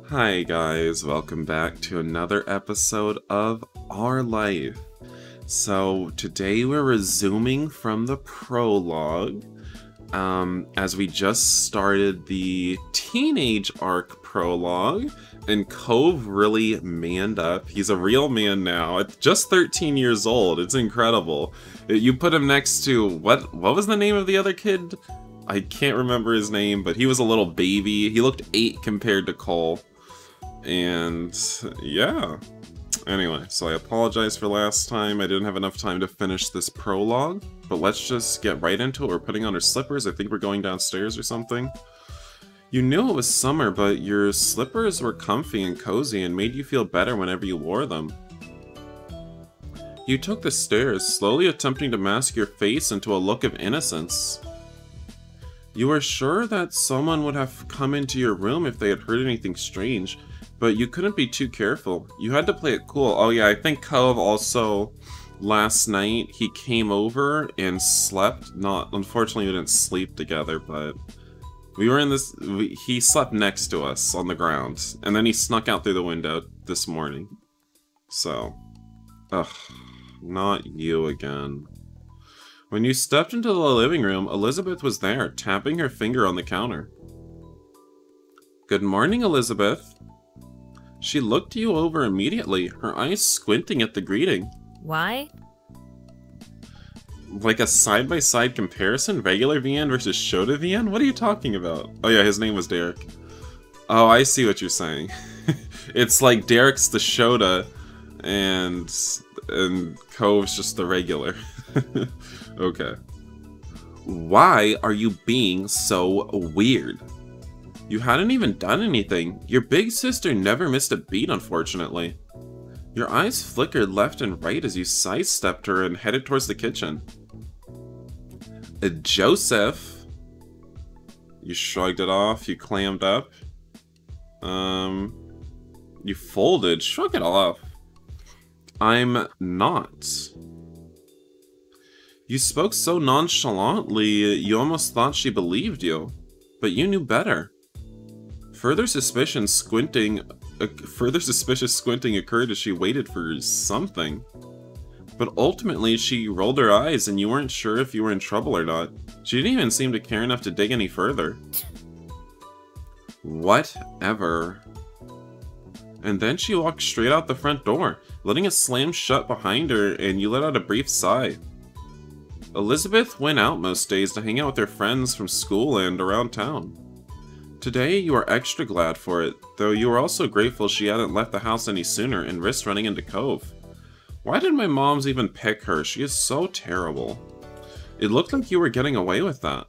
Hi guys, welcome back to another episode of Our Life. So today we're resuming from the prologue, as we just started the teenage arc prologue, and Cove really manned up. He's a real man now, at just 13 years old. It's incredible. You put him next to, what was the name of the other kid? I can't remember his name, but he was a little baby. He looked 8 compared to Cole. And yeah. Anyway, so I apologize for last time. I didn't have enough time to finish this prologue. But let's just get right into it. We're putting on our slippers. I think we're going downstairs or something. You knew it was summer, but your slippers were comfy and cozy and made you feel better whenever you wore them. You took the stairs, slowly attempting to mask your face into a look of innocence. You were sure that someone would have come into your room if they had heard anything strange, but you couldn't be too careful. You had to play it cool. Oh yeah, I think Cove also, last night, he came over and slept. Unfortunately we didn't sleep together, but we were in this, he slept next to us on the ground, and then he snuck out through the window this morning. So, ugh, not you again. When you stepped into the living room, Elizabeth was there, tapping her finger on the counter. Good morning, Elizabeth. She looked you over immediately, her eyes squinting at the greeting. Why? Like a side-by-side comparison? Regular VN versus Shota VN? What are you talking about? Oh yeah, his name was Derek. Oh, I see what you're saying. It's like Derek's the Shota, and Cove's just the regular. Okay. Why are you being so weird? You hadn't even done anything. Your big sister never missed a beat, unfortunately. Your eyes flickered left and right as you sidestepped her and headed towards the kitchen. Joseph. You shrugged it off, you clammed up. You folded, shrug it off. I'm not. You spoke so nonchalantly, you almost thought she believed you. But you knew better. Further suspicious squinting occurred as she waited for something. But ultimately, she rolled her eyes and you weren't sure if you were in trouble or not. She didn't even seem to care enough to dig any further. Whatever. And then she walked straight out the front door, letting it slam shut behind her, and you let out a brief sigh. Elizabeth went out most days to hang out with her friends from school and around town. Today, you are extra glad for it, though you are also grateful she hadn't left the house any sooner and risked running into Cove. Why did my moms even pick her? She is so terrible. It looked like you were getting away with that.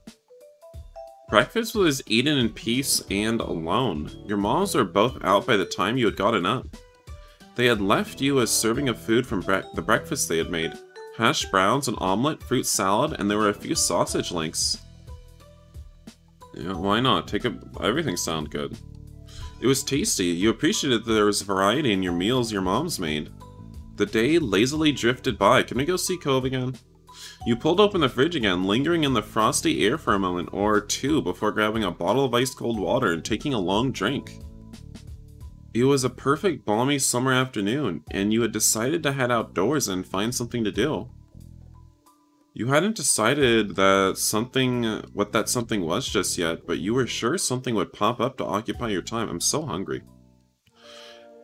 Breakfast was eaten in peace and alone. Your moms were both out by the time you had gotten up. They had left you a serving of food from the breakfast they had made. Hash browns, an omelet, fruit salad, and there were a few sausage links. Yeah, why not? Everything sounded good. It was tasty. You appreciated that there was variety in your meals your mom's made. The day lazily drifted by. Can we go see Cove again? You pulled open the fridge again, lingering in the frosty air for a moment or two before grabbing a bottle of ice cold water and taking a long drink. It was a perfect balmy summer afternoon, and you had decided to head outdoors and find something to do. You hadn't decided what that something was just yet, but you were sure something would pop up to occupy your time. I'm so hungry.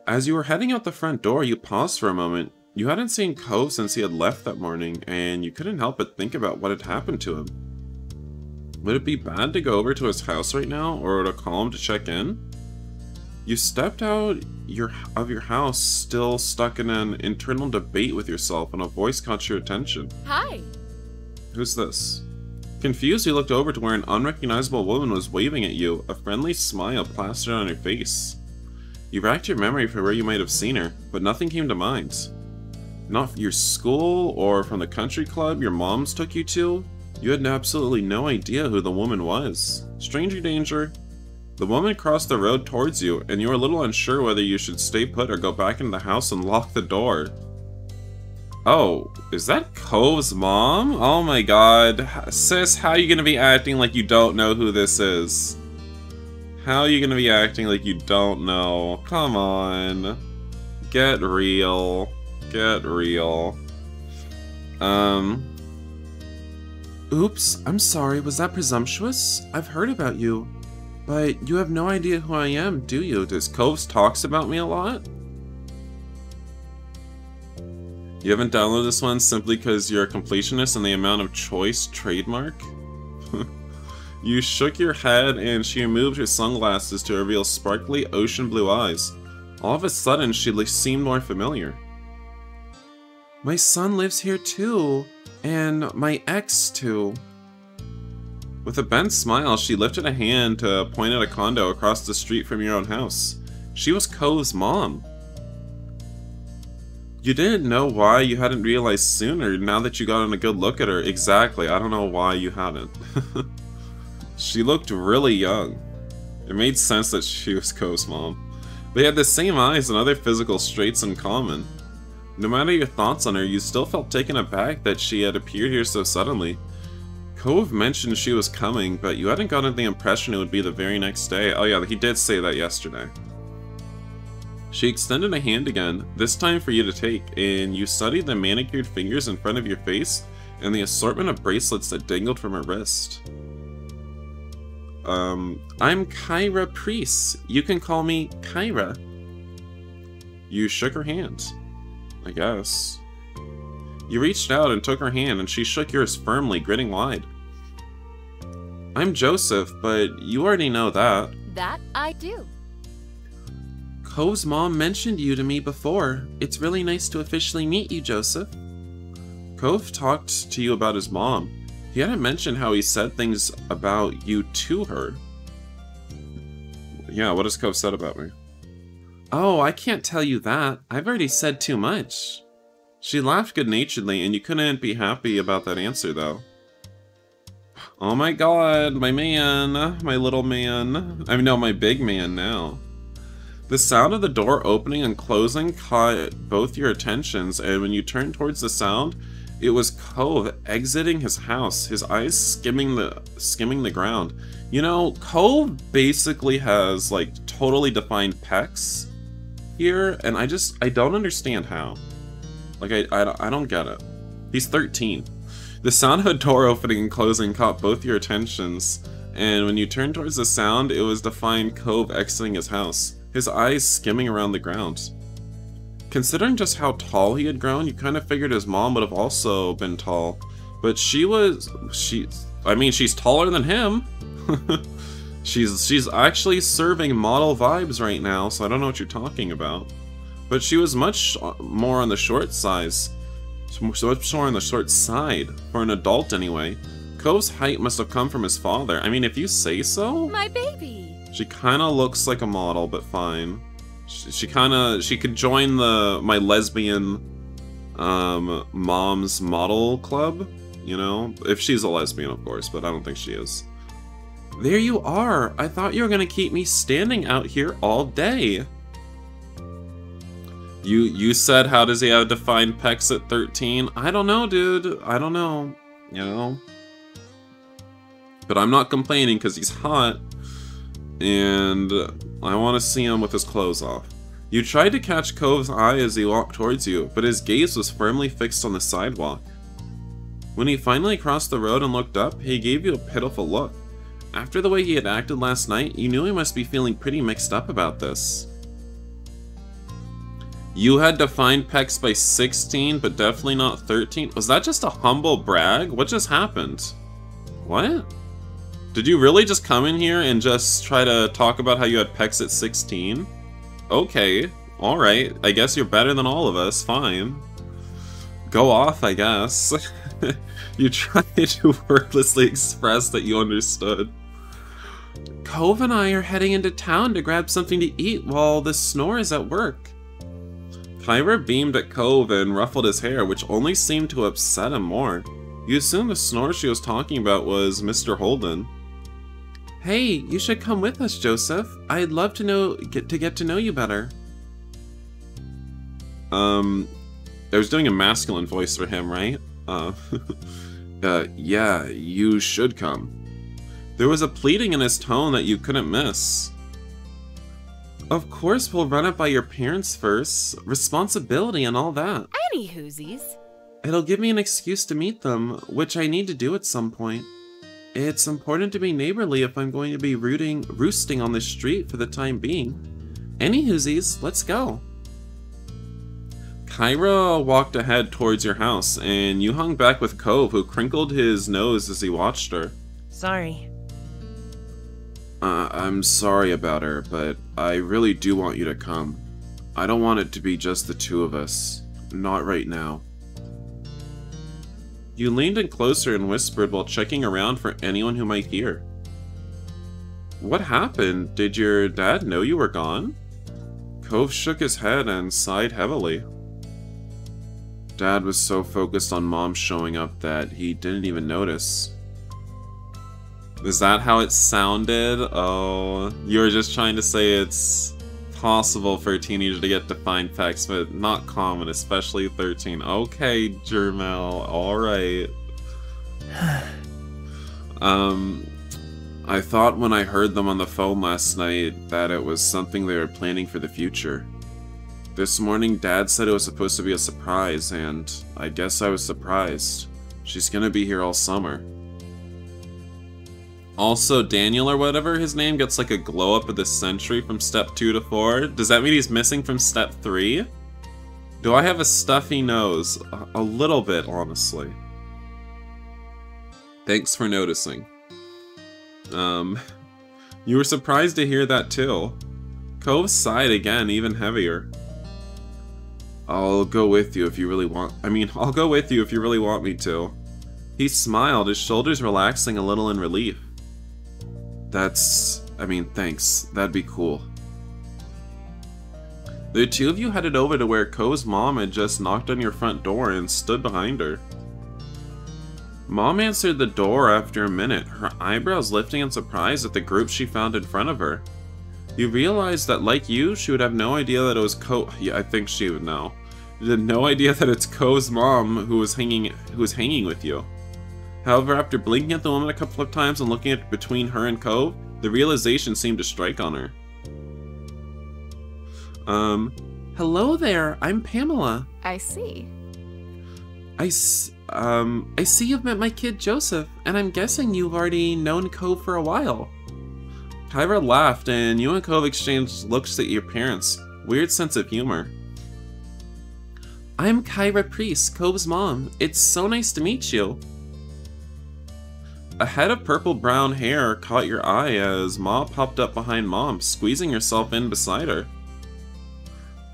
As you were heading out the front door, you paused for a moment. You hadn't seen Cove since he had left that morning, and you couldn't help but think about what had happened to him. Would it be bad to go over to his house right now, or to call him to check in? You stepped out of your house, still stuck in an internal debate with yourself, and a voice caught your attention. Hi! Who's this? Confused, you looked over to where an unrecognizable woman was waving at you, a friendly smile plastered on her face. You racked your memory for where you might have seen her, but nothing came to mind. Not your school, or from the country club your moms took you to? You had absolutely no idea who the woman was. Stranger danger. The woman crossed the road towards you, and you were a little unsure whether you should stay put or go back into the house and lock the door. Oh, is that Cove's mom? Oh my god. Sis, how are you gonna be acting like you don't know who this is? How are you gonna be acting like you don't know? Come on. Get real. Get real. Oops, I'm sorry, was that presumptuous? I've heard about you. But you have no idea who I am, do you? Does Coves talks about me a lot? You haven't downloaded this one simply because you're a completionist and the amount of choice trademark? You shook your head and she removed her sunglasses to reveal sparkly ocean blue eyes. All of a sudden, she seemed more familiar. My son lives here too, and my ex too. With a bent smile, she lifted a hand to point at a condo across the street from your own house. She was Cove's mom. You didn't know why you hadn't realized sooner now that you got a good look at her. Exactly, I don't know why you hadn't. She looked really young. It made sense that she was Cove's mom. They had the same eyes and other physical traits in common. No matter your thoughts on her, you still felt taken aback that she had appeared here so suddenly. Cove mentioned she was coming, but you hadn't gotten the impression it would be the very next day. Oh yeah, he did say that yesterday. She extended a hand again, this time for you to take, and you studied the manicured fingers in front of your face and the assortment of bracelets that dangled from her wrist. I'm Kyra Priest. You can call me Kyra. You shook her hand. I guess. You reached out and took her hand, and she shook yours firmly, grinning wide. I'm Joseph, but you already know that. That I do. Cove's mom mentioned you to me before. It's really nice to officially meet you, Joseph. Cove talked to you about his mom. He hadn't mentioned how he said things about you to her. Yeah, what has Cove said about me? Oh, I can't tell you that. I've already said too much. She laughed good-naturedly, and you couldn't be happy about that answer, though. Oh my god, my man, my little man. I mean, no, my big man now. The sound of the door opening and closing caught both your attentions, and when you turned towards the sound, it was Cove exiting his house, his eyes skimming the ground. You know, Cove basically has, like, totally defined pecs here, and I don't understand how. Like, I don't get it. He's 13. The sound of a door opening and closing caught both your attentions, and when you turned towards the sound, it was defined Cove exiting his house, his eyes skimming around the ground. Considering just how tall he had grown, you kind of figured his mom would have also been tall, but she's taller than him. She's actually serving model vibes right now, so I don't know what you're talking about. But she was much more on the short size. So much more on the short side, for an adult anyway. Cove's height must have come from his father. I mean, if you say so. My baby! She kinda looks like a model, but fine. She could join my lesbian mom's model club, you know? If she's a lesbian, of course, but I don't think she is. There you are! I thought you were gonna keep me standing out here all day. You said, how does he have defined pecs at 13? I don't know, dude. I don't know. You know? But I'm not complaining because he's hot. And I want to see him with his clothes off. You tried to catch Cove's eye as he walked towards you, but his gaze was firmly fixed on the sidewalk. When he finally crossed the road and looked up, he gave you a pitiful look. After the way he had acted last night, you knew he must be feeling pretty mixed up about this. You had defined pecs by 16, but definitely not 13. Was that just a humble brag? What just happened? What? Did you really just come in here and just try to talk about how you had pecs at 16? Okay, alright. I guess you're better than all of us. Fine. Go off, I guess. You tried to wordlessly express that you understood. Cove and I are heading into town to grab something to eat while the snore is at work. Kyra beamed at Cove and ruffled his hair, which only seemed to upset him more. You assumed the snore she was talking about was Mr. Holden. Hey, you should come with us, Joseph. I'd love to get to know you better. I was doing a masculine voice for him, right? Yeah, you should come. There was a pleading in his tone that you couldn't miss. Of course we'll run it by your parents first. Responsibility and all that. Any whoosies. It'll give me an excuse to meet them, which I need to do at some point. It's important to be neighborly if I'm going to be roosting on the street for the time being. Any whoosies, let's go. Kyra walked ahead towards your house, and you hung back with Cove, who crinkled his nose as he watched her. Sorry. I'm sorry about her, but I really do want you to come. I don't want it to be just the two of us. Not right now. You leaned in closer and whispered while checking around for anyone who might hear. What happened? Did your dad know you were gone? Cove shook his head and sighed heavily. Dad was so focused on Mom showing up that he didn't even notice. Is that how it sounded? Oh, you were just trying to say it's possible for a teenager to get defined facts, but not common, especially 13. Okay, Jermel, alright. I thought when I heard them on the phone last night that it was something they were planning for the future. This morning, Dad said it was supposed to be a surprise, and I guess I was surprised. She's gonna be here all summer. Also, Daniel or whatever his name gets like a glow up of the century from step 2 to 4. Does that mean he's missing from step 3? Do I have a stuffy nose? A little bit, honestly. Thanks for noticing. You were surprised to hear that too. Cove sighed again, even heavier. I'll go with you if you really want. I'll go with you if you really want me to. He smiled, his shoulders relaxing a little in relief. Thanks. That'd be cool. The two of you headed over to where Ko's mom had just knocked on your front door and stood behind her. Mom answered the door after a minute, her eyebrows lifting in surprise at the group she found in front of her. You realized that, like you, she would have no idea that it was I think she would know. She had no idea that it's Ko's mom who was hanging with you. However, after blinking at the woman a couple of times and looking at between her and Cove, the realization seemed to strike on her. Hello there, I'm Pamela. I see. I see you've met my kid Joseph, and I'm guessing you've already known Cove for a while. Kyra laughed, and you and Cove exchanged looks at your parents. Weird sense of humor. I'm Kyra Priest, Cove's mom. It's so nice to meet you. A head of purple-brown hair caught your eye as Ma popped up behind Mom, squeezing herself in beside her.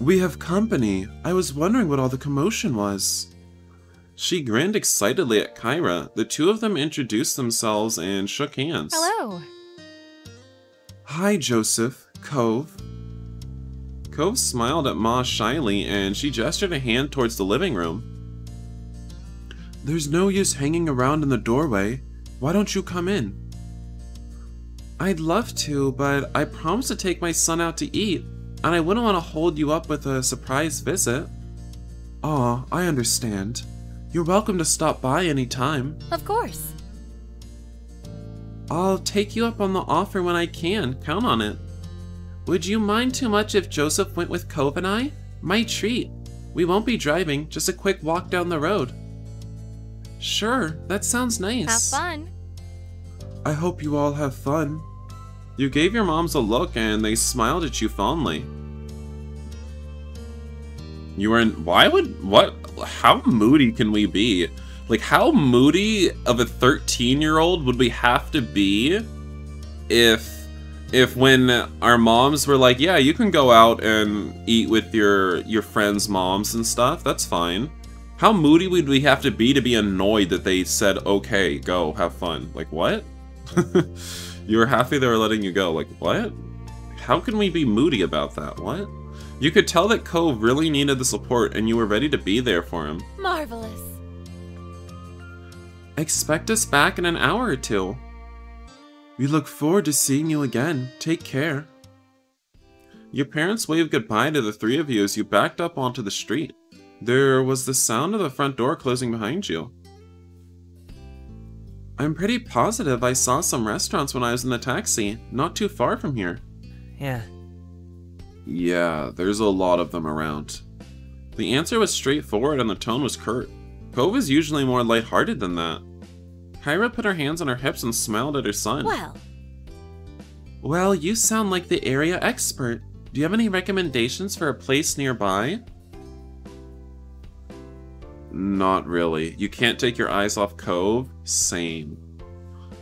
We have company. I was wondering what all the commotion was. She grinned excitedly at Kyra. The two of them introduced themselves and shook hands. Hello. Hi, Joseph. Cove. Cove smiled at Ma shyly, and she gestured a hand towards the living room. There's no use hanging around in the doorway. Why don't you come in? I'd love to, but I promised to take my son out to eat, and I wouldn't want to hold you up with a surprise visit. Aw, I understand. You're welcome to stop by anytime. Of course. I'll take you up on the offer when I can, count on it. Would you mind too much if Joseph went with Cove and I? My treat. We won't be driving, just a quick walk down the road. Sure, that sounds nice. Have fun. I hope you all have fun. You gave your moms a look and they smiled at you fondly. You were in. How moody can we be? Like, how moody of a 13-year-old would we have to be if when our moms were like, yeah, you can go out and eat with your friends' moms and stuff, that's fine. How moody would we have to be annoyed that they said, okay, go, have fun? Like, what? You were happy they were letting you go. Like, what? How can we be moody about that? What? You could tell that Cove really needed the support and you were ready to be there for him. Marvelous. Expect us back in an hour or two. We look forward to seeing you again. Take care. Your parents waved goodbye to the three of you as you backed up onto the street. There was the sound of the front door closing behind you. I'm pretty positive I saw some restaurants when I was in the taxi, not too far from here. Yeah. Yeah, there's a lot of them around. The answer was straightforward and the tone was curt. Cove is usually more lighthearted than that. Kyra put her hands on her hips and smiled at her son. Well, you sound like the area expert. Do you have any recommendations for a place nearby? Not really. You can't take your eyes off Cove? Same.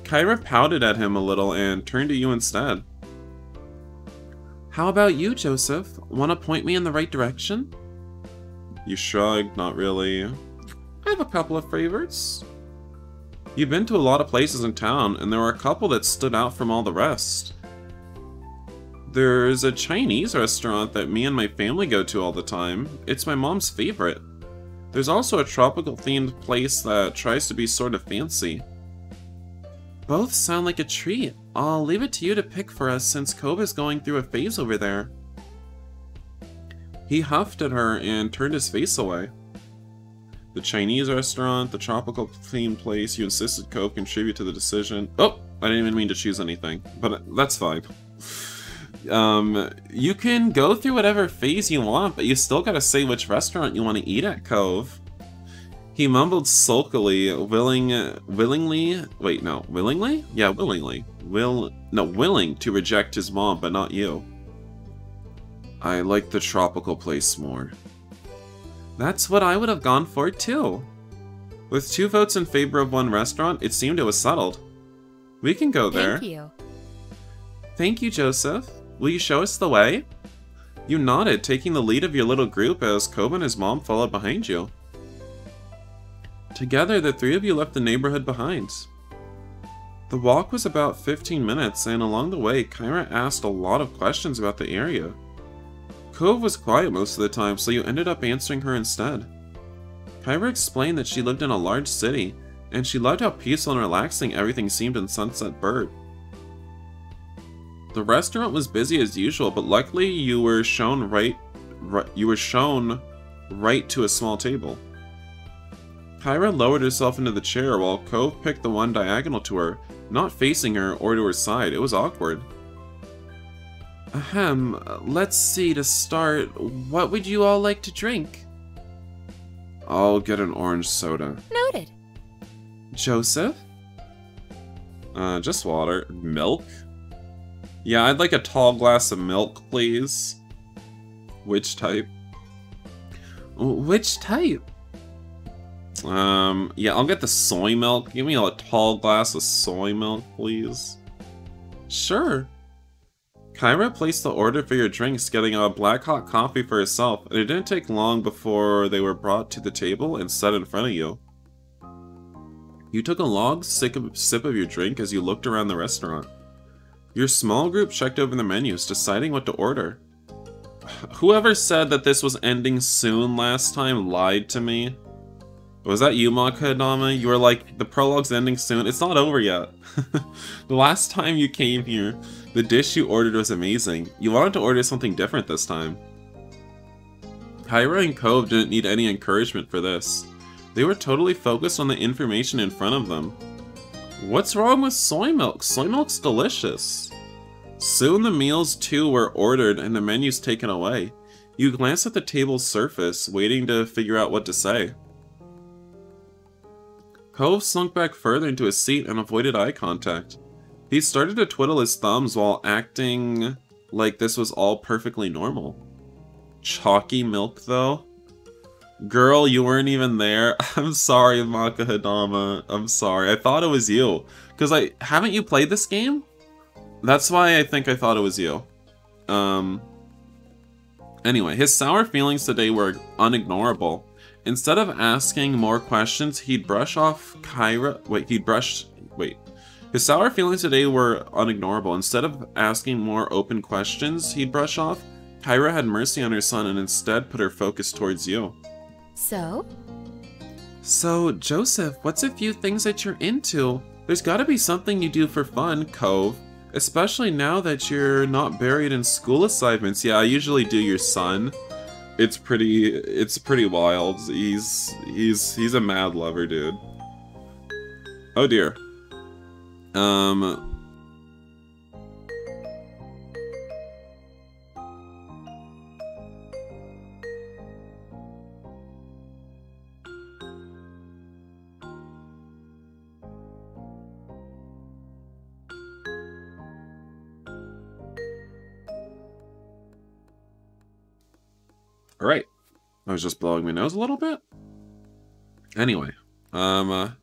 Kyra pouted at him a little and turned to you instead. How about you, Joseph? Want to point me in the right direction? You shrugged, not really. I have a couple of favorites. You've been to a lot of places in town, and there were a couple that stood out from all the rest. There's a Chinese restaurant that me and my family go to all the time. It's my mom's favorite. There's also a tropical-themed place that tries to be sort of fancy. Both sound like a treat. I'll leave it to you to pick for us since Cove is going through a phase over there. He huffed at her and turned his face away. The Chinese restaurant, the tropical-themed place, you insisted Cove contribute to the decision. Oh, I didn't even mean to choose anything, but that's fine. You can go through whatever phase you want, but you still gotta say which restaurant you want to eat at, Cove. He mumbled sulkily, willing to reject his mom, but not you. I like the tropical place more. That's what I would have gone for, too. With 2 votes in favor of one restaurant, it seemed it was settled. We can go there. Thank you. Thank you, Joseph. Will you show us the way? You nodded, taking the lead of your little group as Cove and his mom followed behind you. Together, the 3 of you left the neighborhood behind. The walk was about 15 minutes, and along the way, Kyra asked a lot of questions about the area. Cove was quiet most of the time, so you ended up answering her instead. Kyra explained that she lived in a large city, and she loved how peaceful and relaxing everything seemed in Sunset Bird. The restaurant was busy as usual, but luckily you were shown right to a small table. Kyra lowered herself into the chair while Cove picked the one diagonal to her, not facing her or to her side. It was awkward. Ahem, let's see, to start, what would you all like to drink? I'll get an orange soda. Noted. Joseph? Just water. Milk? Yeah, I'd like a tall glass of milk, please. Which type? Which type? Yeah, I'll get the soy milk. Give me a tall glass of soy milk, please. Sure. Kyra placed the order for your drinks, getting a black hot coffee for herself, and it didn't take long before they were brought to the table and set in front of you. You took a long sip of your drink as you looked around the restaurant. Your small group checked over the menus, deciding what to order. Whoever said that this was ending soon last time lied to me. Was that you, Mikkou-kun? You were like, the prologue's ending soon. It's not over yet. The last time you came here, the dish you ordered was amazing. You wanted to order something different this time. Kyra and Cove didn't need any encouragement for this. They were totally focused on the information in front of them. What's wrong with soy milk? Soy milk's delicious. Soon the meals too were ordered and the menus taken away. You glanced at the table's surface, waiting to figure out what to say. Cove slunk back further into his seat and avoided eye contact. He started to twiddle his thumbs while acting like this was all perfectly normal. Chalky milk, though? Girl, you weren't even there. I'm sorry, Mikkou-kun. I'm sorry. I thought it was you. Because haven't you played this game? That's why I think I thought it was you. Anyway, his sour feelings today were unignorable. Instead of asking more questions, he'd brush off Kyra. His sour feelings today were unignorable. Instead of asking more open questions he'd brush off, Kyra had mercy on her son and instead put her focus towards you. So, Joseph, what's a few things that you're into? There's gotta be something you do for fun, Cove. Especially now that you're not buried in school assignments. Yeah, I usually do your son. It's pretty wild. He's a mad lover, dude. Oh dear. Alright. I was just blowing my nose a little bit. Anyway. I'm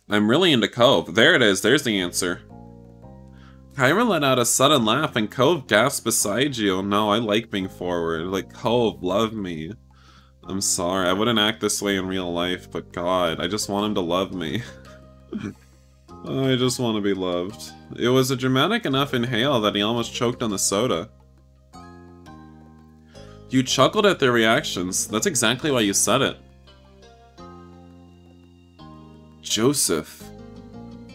really into Cove. There it is. There's the answer. Kyra let out a sudden laugh and Cove gasped beside you. No, I like being forward. Like, Cove, love me. I'm sorry. I wouldn't act this way in real life, but God, I just want him to love me. I just want to be loved. It was a dramatic enough inhale that he almost choked on the soda. You chuckled at their reactions. That's exactly why you said it. Joseph.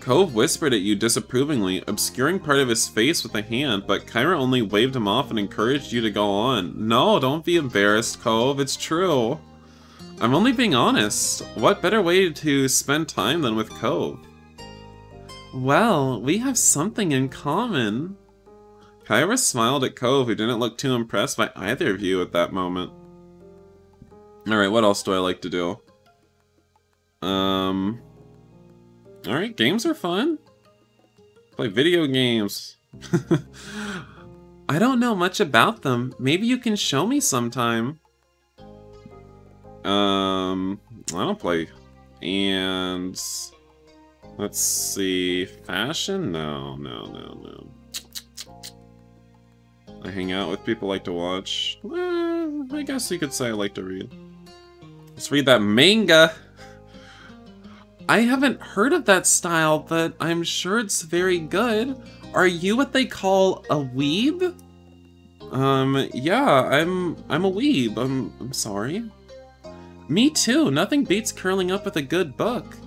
Cove whispered at you disapprovingly, obscuring part of his face with a hand, but Kyra only waved him off and encouraged you to go on. No, don't be embarrassed, Cove. It's true. I'm only being honest. What better way to spend time than with Cove? Well, we have something in common. Kyra smiled at Cove, who didn't look too impressed by either of you at that moment. Alright, what else do I like to do? Alright, games are fun. Play video games. I don't know much about them. Maybe you can show me sometime. I don't play. And... let's see... fashion? No. I hang out with people I like to watch. I guess you could say I like to read. Let's read that manga! I haven't heard of that style, but I'm sure it's very good. Are you what they call a weeb? Yeah, I'm a weeb. I'm sorry. Me too. Nothing beats curling up with a good book.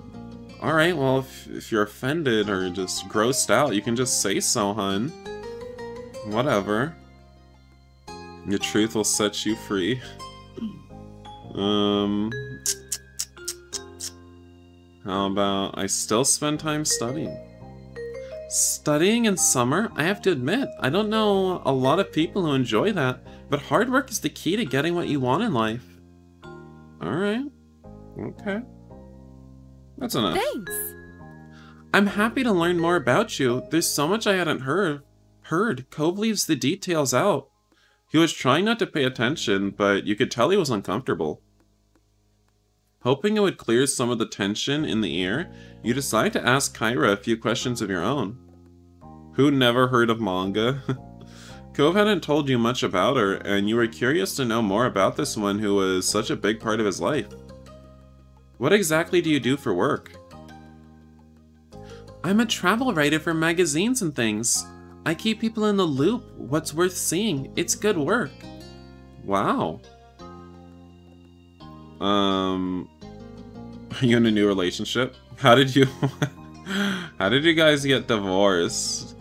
Alright, well, if you're offended or just grossed out, you can just say so, hun. Whatever. Your truth will set you free. How about I still spend time studying? Studying in summer? I have to admit, I don't know a lot of people who enjoy that, but hard work is the key to getting what you want in life. Alright. Okay. That's enough. Thanks. I'm happy to learn more about you. There's so much I hadn't heard. Cove leaves the details out. He was trying not to pay attention, but you could tell he was uncomfortable. Hoping it would clear some of the tension in the air, you decide to ask Kyra a few questions of your own. Who never heard of manga? Cove hadn't told you much about her, and you were curious to know more about this one who was such a big part of his life. What exactly do you do for work? I'm a travel writer for magazines and things. I keep people in the loop, what's worth seeing. It's good work. Wow. Are you in a new relationship? How did you guys get divorced?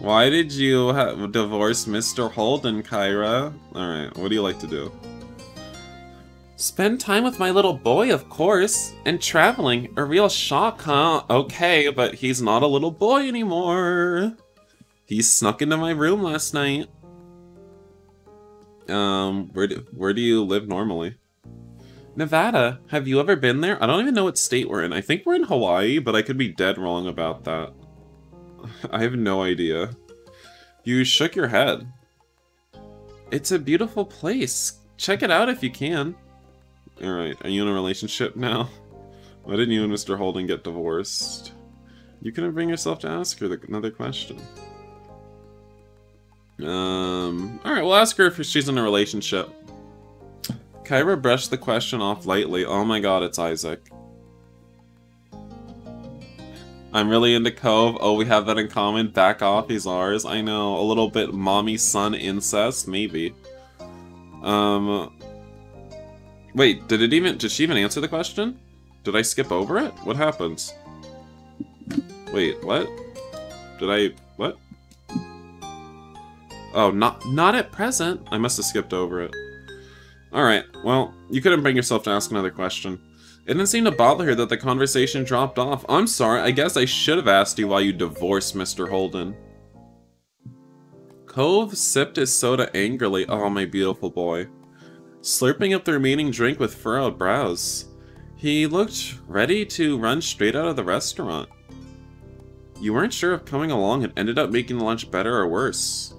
Why did you divorce Mr. Holden, Kyra? Alright, what do you like to do? Spend time with my little boy, of course. And traveling. A real shock, huh? Okay, but he's not a little boy anymore. He snuck into my room last night. Where do you live normally? Nevada. Have you ever been there? I don't even know what state we're in. I think we're in Hawaii, but I could be dead wrong about that. I have no idea. You shook your head. It's a beautiful place. Check it out if you can. Alright, are you in a relationship now? Why didn't you and Mr. Holden get divorced? You couldn't bring yourself to ask her another question. Alright, we'll ask her if she's in a relationship. Kyra brushed the question off lightly. Oh my god, it's Isaac. I'm really into Cove. Oh, we have that in common. Back off, he's ours. I know, a little bit mommy-son incest, maybe. Wait, did she even answer the question? Did I skip over it? What happens? Wait, what? What? Oh, not at present. I must have skipped over it. Alright, well, you couldn't bring yourself to ask another question. It didn't seem to bother her that the conversation dropped off. I'm sorry, I guess I should have asked you why you divorced Mr. Holden. Cove sipped his soda angrily. Oh, my beautiful boy. Slurping up the remaining drink with furrowed brows. He looked ready to run straight out of the restaurant. You weren't sure if coming along had ended up making the lunch better or worse.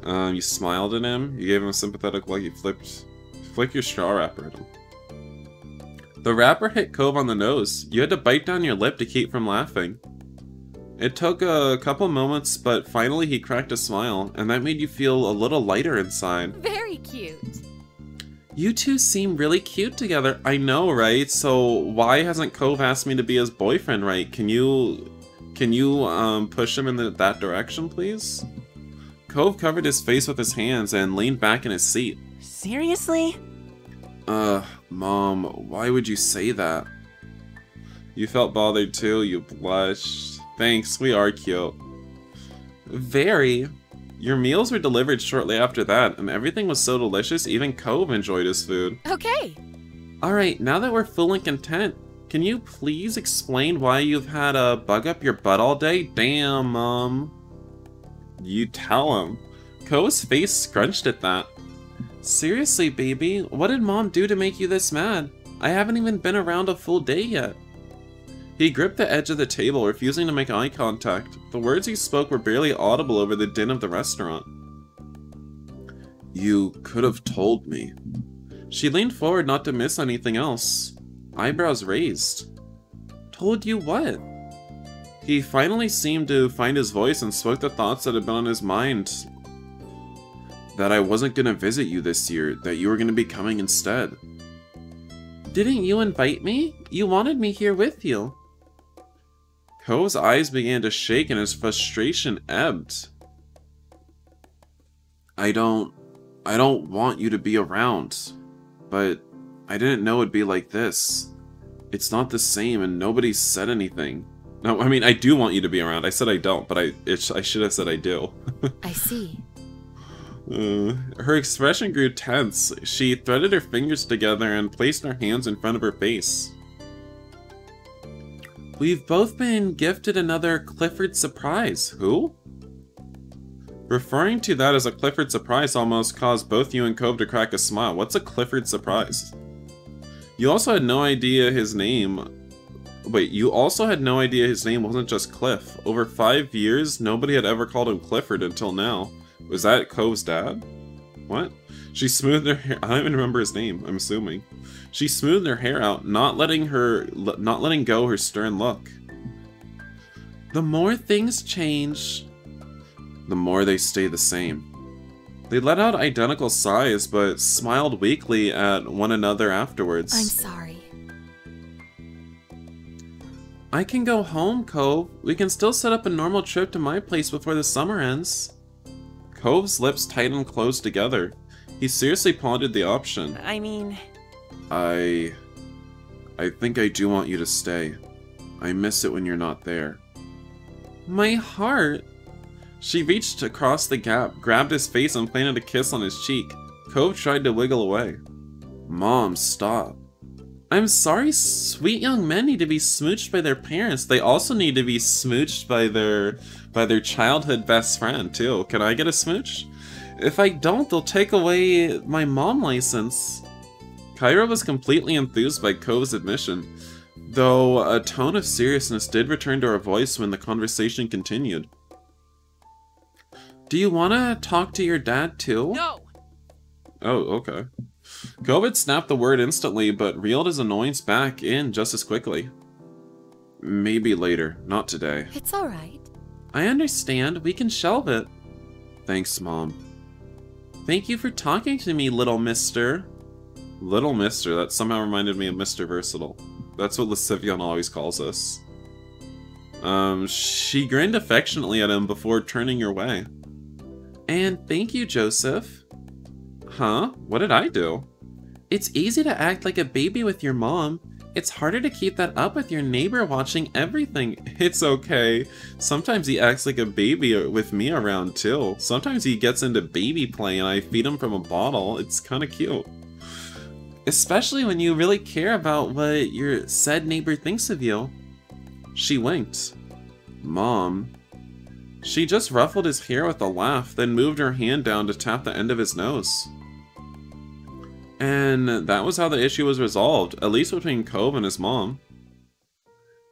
You smiled at him, you gave him a sympathetic look, you flicked your straw wrapper at him. The wrapper hit Cove on the nose. You had to bite down your lip to keep from laughing. It took a couple moments, but finally he cracked a smile, and that made you feel a little lighter inside. Very cute. You two seem really cute together. I know, right? So why hasn't Cove asked me to be his boyfriend, right? Can you push him in that direction, please? Cove covered his face with his hands and leaned back in his seat. Seriously? Mom, why would you say that? You felt bothered too, you blushed. Thanks, we are cute. Very. Your meals were delivered shortly after that, and everything was so delicious, even Cove enjoyed his food. Okay. Alright, now that we're full and content, can you please explain why you've had a bug up your butt all day? Damn, Mom. You tell him. Cove's face scrunched at that. Seriously, baby, what did Mom do to make you this mad? I haven't even been around a full day yet. He gripped the edge of the table, refusing to make eye contact. The words he spoke were barely audible over the din of the restaurant. You could have told me. She leaned forward not to miss anything else. Eyebrows raised. Told you what? He finally seemed to find his voice and spoke the thoughts that had been on his mind. That I wasn't gonna visit you this year, that you were gonna be coming instead. Didn't you invite me? You wanted me here with you. Cove's eyes began to shake and his frustration ebbed. I don't want you to be around, but I didn't know it'd be like this. It's not the same and nobody's said anything. No, I mean, I do want you to be around. I said I don't, but I should have said I do. I see. Her expression grew tense. She threaded her fingers together and placed her hands in front of her face. We've both been gifted another Clifford surprise. Who? Referring to that as a Clifford surprise almost caused both you and Cove to crack a smile. What's a Clifford surprise? You also had no idea his name. Wait, you also had no idea his name wasn't just Cliff. Over 5 years, nobody had ever called him Clifford until now. Was that Cove's dad? What? She smoothed her hair. I don't even remember his name, I'm assuming. She smoothed her hair out, not letting go her stern look. The more things change, the more they stay the same. They let out identical sighs, but smiled weakly at one another afterwards. I'm sorry. I can go home, Cove. We can still set up a normal trip to my place before the summer ends. Cove's lips tightened close together. He seriously pondered the option. I mean... I think I do want you to stay. I miss it when you're not there. My heart. She reached across the gap, grabbed his face and planted a kiss on his cheek. Cove tried to wiggle away. Mom, stop. I'm sorry, sweet young men need to be smooched by their parents. They also need to be smooched by their childhood best friend, too. Can I get a smooch? If I don't, they'll take away my mom license. Kyra was completely enthused by Cove's admission, though a tone of seriousness did return to her voice when the conversation continued. Do you want to talk to your dad, too? No! Oh, okay. Cove had snapped the word instantly, but reeled his annoyance back in just as quickly. Maybe later, not today. It's alright. I understand, we can shelve it. Thanks, Mom. Thank you for talking to me, little mister. Little Mister, that somehow reminded me of Mr. Versatile. That's what Lascivion always calls us. She grinned affectionately at him before turning your way. And thank you, Joseph. Huh? What did I do? It's easy to act like a baby with your mom. It's harder to keep that up with your neighbor watching everything. It's okay. Sometimes he acts like a baby with me around too. Sometimes he gets into baby play and I feed him from a bottle. It's kind of cute. Especially when you really care about what your said neighbor thinks of you. She winked. Mom. She just ruffled his hair with a laugh, then moved her hand down to tap the end of his nose. And that was how the issue was resolved, at least between Cove and his mom.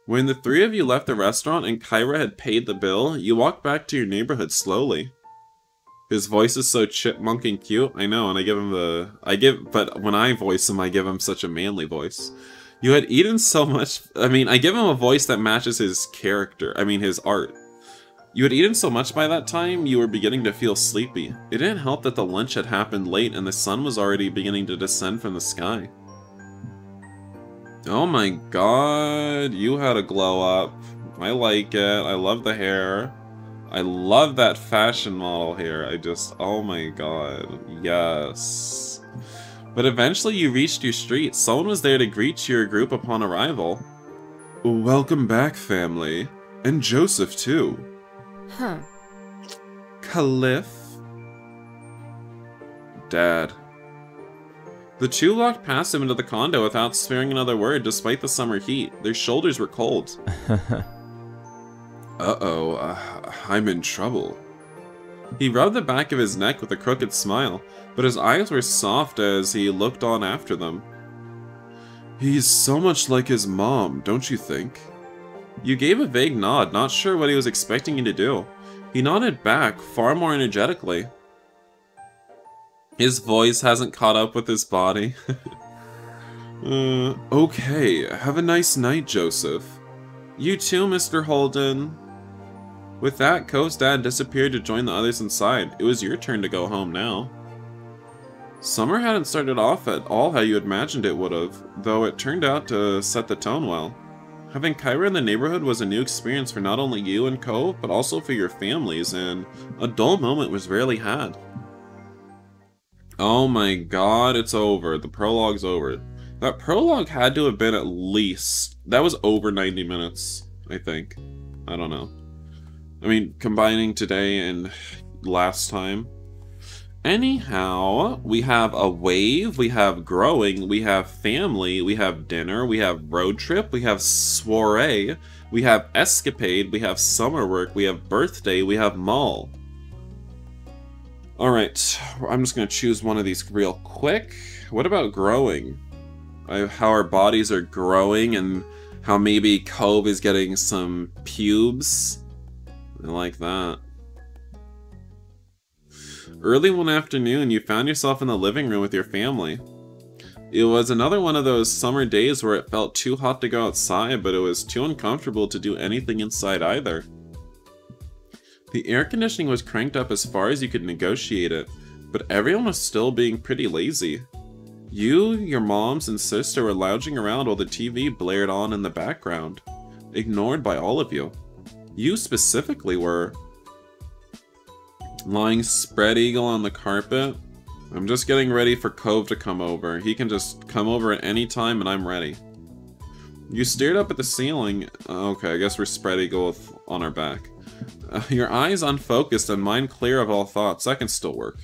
When the three of you left the restaurant and Kyra had paid the bill, you walked back to your neighborhood slowly. His voice is so chipmunk and cute. I know, and but when I voice him, I give him such a manly voice. You had eaten so much. I mean, I give him a voice that matches his character. I mean, his art. You had eaten so much by that time, you were beginning to feel sleepy. It didn't help that the lunch had happened late and the sun was already beginning to descend from the sky. Oh my god, you had a glow up. I like it. I love the hair. I love that fashion model here. Oh my god. Yes. But eventually you reached your street. Someone was there to greet your group upon arrival. Welcome back, family. And Joseph, too. Huh. Cliff? Dad. The two walked past him into the condo without sparing another word despite the summer heat. Their shoulders were cold. I'm in trouble. He rubbed the back of his neck with a crooked smile, but his eyes were soft as he looked on after them. He's so much like his mom, don't you think? You gave a vague nod, not sure what he was expecting you to do. He nodded back, far more energetically. His voice hasn't caught up with his body. Okay, have a nice night, Joseph. You too, Mr. Holden. With that, Ko's dad disappeared to join the others inside. It was your turn to go home now. Summer hadn't started off at all how you imagined it would have, though it turned out to set the tone well. Having Kyra in the neighborhood was a new experience for not only you and Ko, but also for your families, and a dull moment was rarely had. Oh my god, it's over. The prologue's over. That prologue had to have been at least... That was over 90 minutes, I think. I don't know. I mean, combining today and last time. Anyhow, we have a wave, we have growing, we have family, we have dinner, we have road trip, we have soiree, we have escapade, we have summer work, we have birthday, we have mall. Alright, I'm just going to choose one of these real quick. What about growing? How our bodies are growing and how maybe Cove is getting some pubes. I like that. Early one afternoon, you found yourself in the living room with your family. It was another one of those summer days where it felt too hot to go outside, but it was too uncomfortable to do anything inside either. The air conditioning was cranked up as far as you could negotiate it, but everyone was still being pretty lazy. You, your moms, and sister were lounging around while the TV blared on in the background, ignored by all of you. You specifically were. Lying spread eagle on the carpet. I'm just getting ready for Cove to come over. He can just come over at any time and I'm ready. You stared up at the ceiling. Okay, I guess we're spread eagle on our back. Your eyes unfocused and mind clear of all thoughts. That can still work.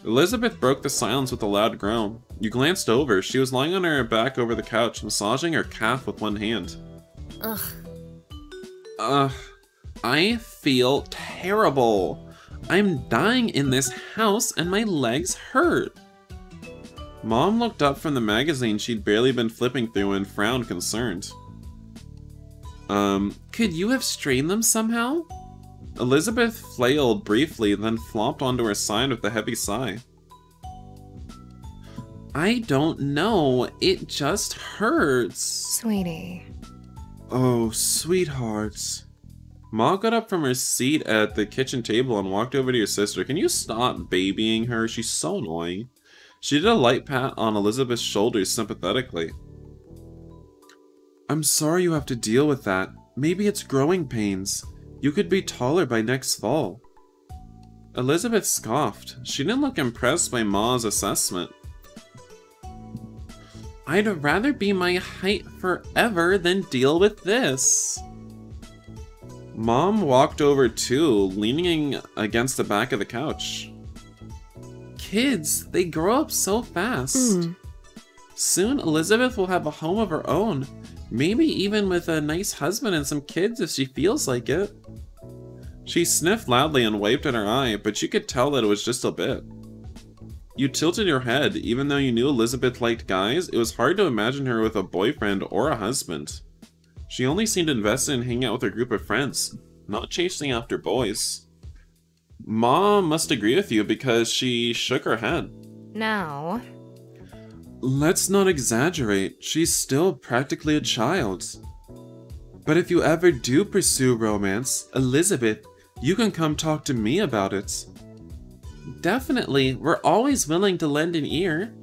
Elizabeth broke the silence with a loud groan. You glanced over. She was lying on her back over the couch, massaging her calf with one hand. I feel terrible. I'm dying in this house and my legs hurt. Mom looked up from the magazine she'd barely been flipping through and frowned concerned. Could you have strained them somehow? Elizabeth flailed briefly, then flopped onto her side with a heavy sigh. I don't know. It just hurts. Sweetie. Oh, sweethearts. Ma got up from her seat at the kitchen table and walked over to your sister. Can you stop babying her? She's so annoying. She did a light pat on Elizabeth's shoulders sympathetically. I'm sorry you have to deal with that. Maybe it's growing pains. You could be taller by next fall. Elizabeth scoffed. She didn't look impressed by Ma's assessment. I'd rather be my height forever than deal with this. Mom walked over too, leaning against the back of the couch. Kids, they grow up so fast. Soon Elizabeth will have a home of her own, maybe even with a nice husband and some kids if she feels like it. She sniffed loudly and waved at her eye, but you could tell that it was just a bit. You tilted your head. Even though you knew Elizabeth liked guys, it was hard to imagine her with a boyfriend or a husband. She only seemed invested in hanging out with her group of friends, not chasing after boys. Mom must agree with you because she shook her head. No. Let's not exaggerate. She's still practically a child. But if you ever do pursue romance, Elizabeth, you can come talk to me about it. Definitely, we're always willing to lend an ear.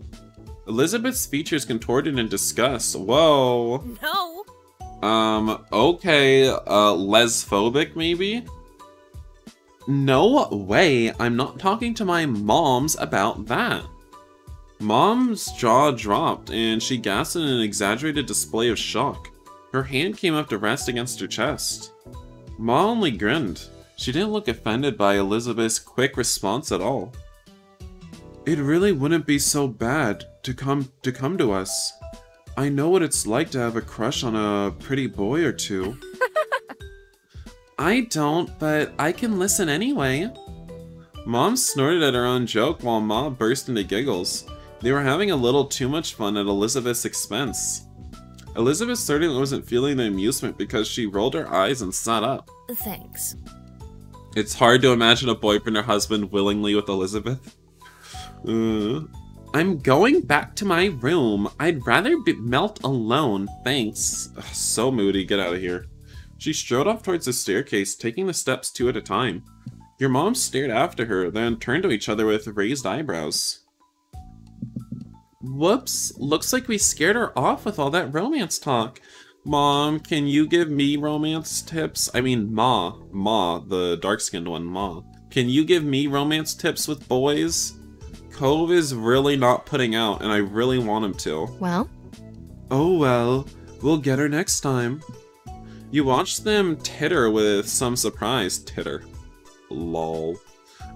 Elizabeth's features contorted in disgust. Whoa. No. Okay, lesphobic maybe? No way, I'm not talking to my moms about that. Mom's jaw dropped, and she gasped in an exaggerated display of shock. Her hand came up to rest against her chest. Ma only grinned. She didn't look offended by Elizabeth's quick response at all. It really wouldn't be so bad to come to us. I know what it's like to have a crush on a pretty boy or two. I don't, but I can listen anyway. Mom snorted at her own joke while Ma burst into giggles. They were having a little too much fun at Elizabeth's expense. Elizabeth certainly wasn't feeling the amusement because she rolled her eyes and sat up. Thanks. It's hard to imagine a boyfriend or husband willingly with Elizabeth. I'm going back to my room. I'd rather melt alone, thanks. Ugh, so moody, get out of here. She strode off towards the staircase, taking the steps 2 at a time. Your mom stared after her, then turned to each other with raised eyebrows. Whoops, looks like we scared her off with all that romance talk. Mom, can you give me romance tips? I mean, Ma, the dark-skinned one, Ma. Can you give me romance tips with boys? Cove is really not putting out, and I really want him to. Well? Oh well, we'll get her next time. You watched them titter with some surprise. Titter. Lol.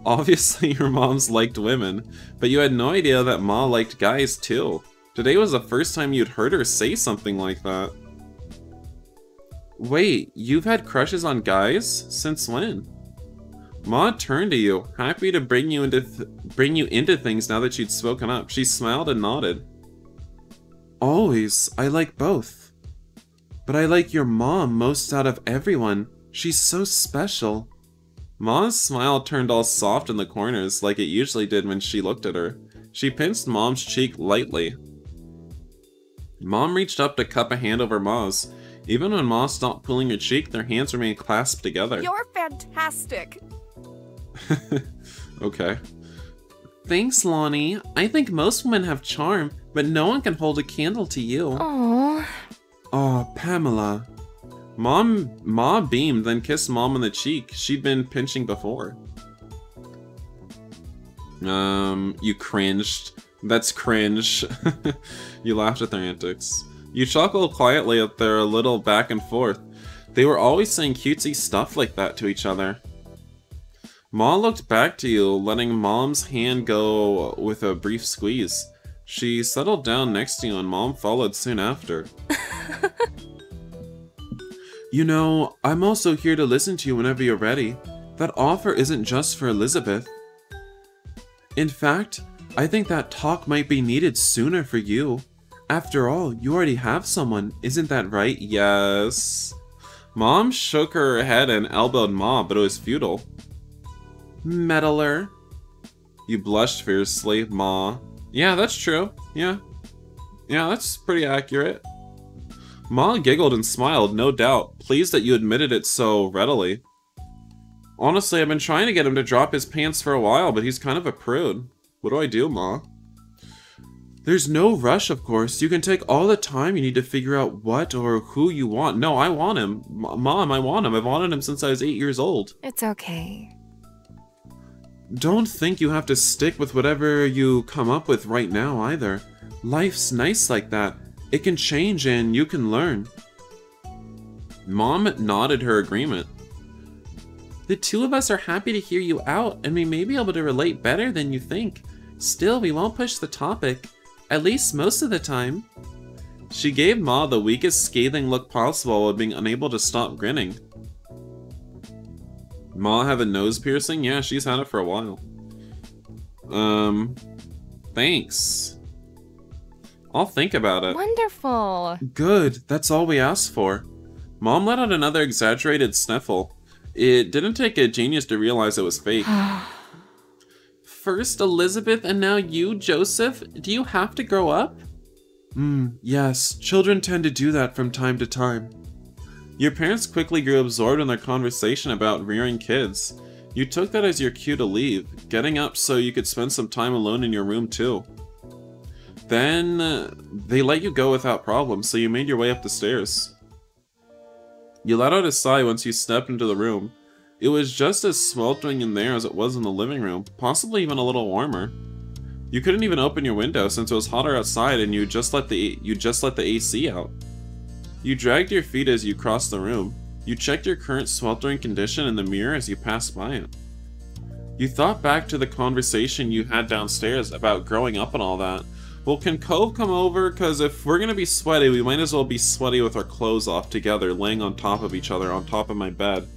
Obviously, your moms liked women, but you had no idea that Ma liked guys too. Today was the first time you'd heard her say something like that. Wait, you've had crushes on guys? Since when? Ma turned to you, happy to bring you into things now that you'd spoken up. She smiled and nodded. Always, I like both. But I like your mom most out of everyone. She's so special. Ma's smile turned all soft in the corners, like it usually did when she looked at her. She pinched Mom's cheek lightly. Mom reached up to cup a hand over Ma's. Even when Ma stopped pulling her cheek, their hands remained clasped together. You're fantastic! Okay. Thanks, Lonnie. I think most women have charm, but no one can hold a candle to you. Aww. Aw, Pamela. Ma beamed, then kissed Mom on the cheek she'd been pinching before. You cringed. That's cringe. You laughed at their antics. You chuckled quietly at their little back and forth. They were always saying cutesy stuff like that to each other. Ma looked back to you, letting Mom's hand go with a brief squeeze. She settled down next to you and Mom followed soon after. You know, I'm also here to listen to you whenever you're ready. That offer isn't just for Elizabeth. In fact, I think that talk might be needed sooner for you. After all, you already have someone, isn't that right? Yes. Mom shook her head and elbowed Ma, but it was futile. Meddler. You blushed fiercely, Ma. Yeah, that's true. Yeah, that's pretty accurate. Ma giggled and smiled, no doubt, pleased that you admitted it so readily. Honestly, I've been trying to get him to drop his pants for a while, but he's kind of a prude. What do I do, Ma? There's no rush, of course. You can take all the time you need to figure out what or who you want. No, I want him. Mom, I want him. I've wanted him since I was 8 years old. It's okay. Don't think you have to stick with whatever you come up with right now, either. Life's nice like that. It can change and you can learn. Mom nodded her agreement. The two of us are happy to hear you out, and we may be able to relate better than you think. Still, we won't push the topic. At least most of the time. She gave Ma the weakest scathing look possible while being unable to stop grinning. Ma have a nose piercing? Yeah, she's had it for a while. Thanks. I'll think about it. Wonderful. Good, that's all we asked for. Mom let out another exaggerated sniffle. It didn't take a genius to realize it was fake. First Elizabeth and now you, Joseph? Do you have to grow up? Yes. Children tend to do that from time to time. Your parents quickly grew absorbed in their conversation about rearing kids. You took that as your cue to leave, getting up so you could spend some time alone in your room too. Then, they let you go without problem, so you made your way up the stairs. You let out a sigh once you stepped into the room. It was just as sweltering in there as it was in the living room, possibly even a little warmer. You couldn't even open your window since it was hotter outside and you just let the AC out. You dragged your feet as you crossed the room. You checked your current sweltering condition in the mirror as you passed by it. You thought back to the conversation you had downstairs about growing up and all that. Well, can Cove come over? Because if we're going to be sweaty, we might as well be sweaty with our clothes off together, laying on top of each other on top of my bed,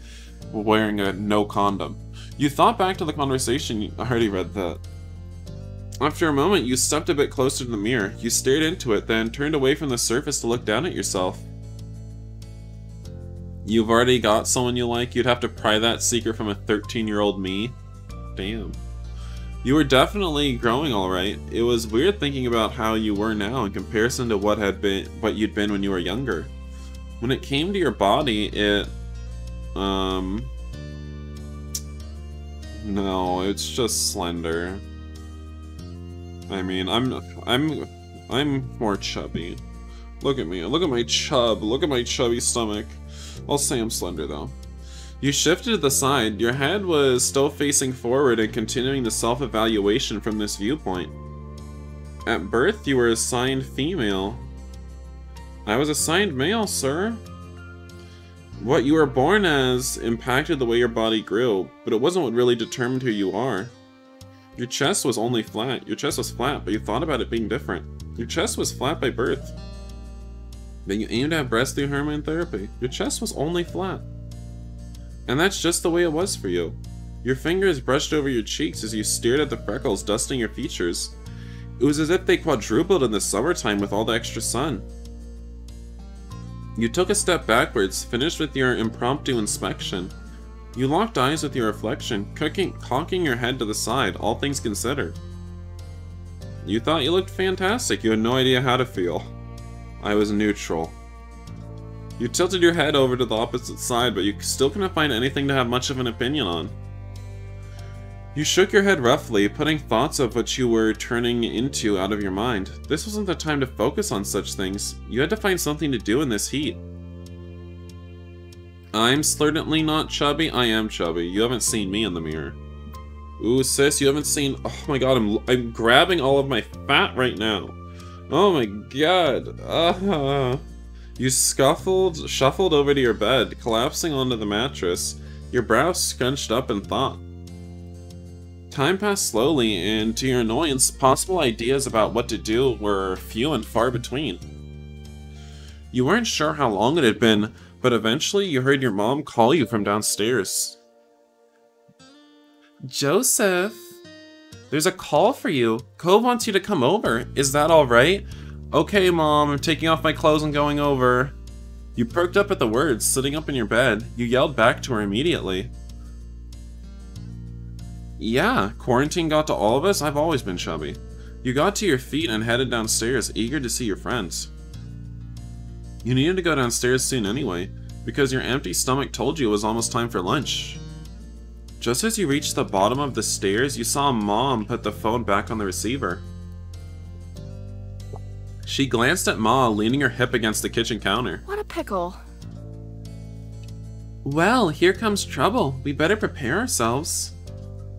wearing a no condom. You thought back to the conversation. I already read that. After a moment, you stepped a bit closer to the mirror. You stared into it, then turned away from the surface to look down at yourself. You've already got someone you like? You'd have to pry that secret from a 13-year-old me? Damn. You were definitely growing alright. It was weird thinking about how you were now in comparison to what you'd been when you were younger. When it came to your body, it... No, it's just slender. I mean, I'm more chubby. Look at me. Look at my chub. Look at my chubby stomach. I'll say I'm slender though. You shifted to the side. Your head was still facing forward and continuing the self-evaluation from this viewpoint. At birth, you were assigned female. I was assigned male, sir. What you were born as impacted the way your body grew, but it wasn't what really determined who you are. Your chest was only flat. Your chest was flat, but you thought about it being different. Your chest was flat by birth. But you aimed at breast through hormone therapy. Your chest was only flat. And that's just the way it was for you. Your fingers brushed over your cheeks as you stared at the freckles dusting your features. It was as if they quadrupled in the summertime with all the extra sun. You took a step backwards, finished with your impromptu inspection. You locked eyes with your reflection, cocking your head to the side, all things considered. You thought you looked fantastic. You had no idea how to feel. I was neutral. You tilted your head over to the opposite side, but you still couldn't find anything to have much of an opinion on. You shook your head roughly, putting thoughts of what you were turning into out of your mind. This wasn't the time to focus on such things. You had to find something to do in this heat. I'm certainly not chubby. I am chubby. You haven't seen me in the mirror. Ooh, sis, you haven't seen... Oh my god, I'm grabbing all of my fat right now. Oh my god. You shuffled over to your bed, collapsing onto the mattress, your brows scrunched up in thought. Time passed slowly, and to your annoyance, possible ideas about what to do were few and far between. You weren't sure how long it had been, but eventually you heard your mom call you from downstairs. Joseph, there's a call for you. Cove wants you to come over. Is that alright? Okay, Mom, I'm taking off my clothes and going over. You perked up at the words, sitting up in your bed. You yelled back to her immediately. Yeah, quarantine got to all of us. I've always been chubby. You got to your feet and headed downstairs, eager to see your friends. You needed to go downstairs soon anyway, because your empty stomach told you it was almost time for lunch. Just as you reached the bottom of the stairs, you saw Mom put the phone back on the receiver. She glanced at Ma, leaning her hip against the kitchen counter. What a pickle. Well, here comes trouble. We better prepare ourselves.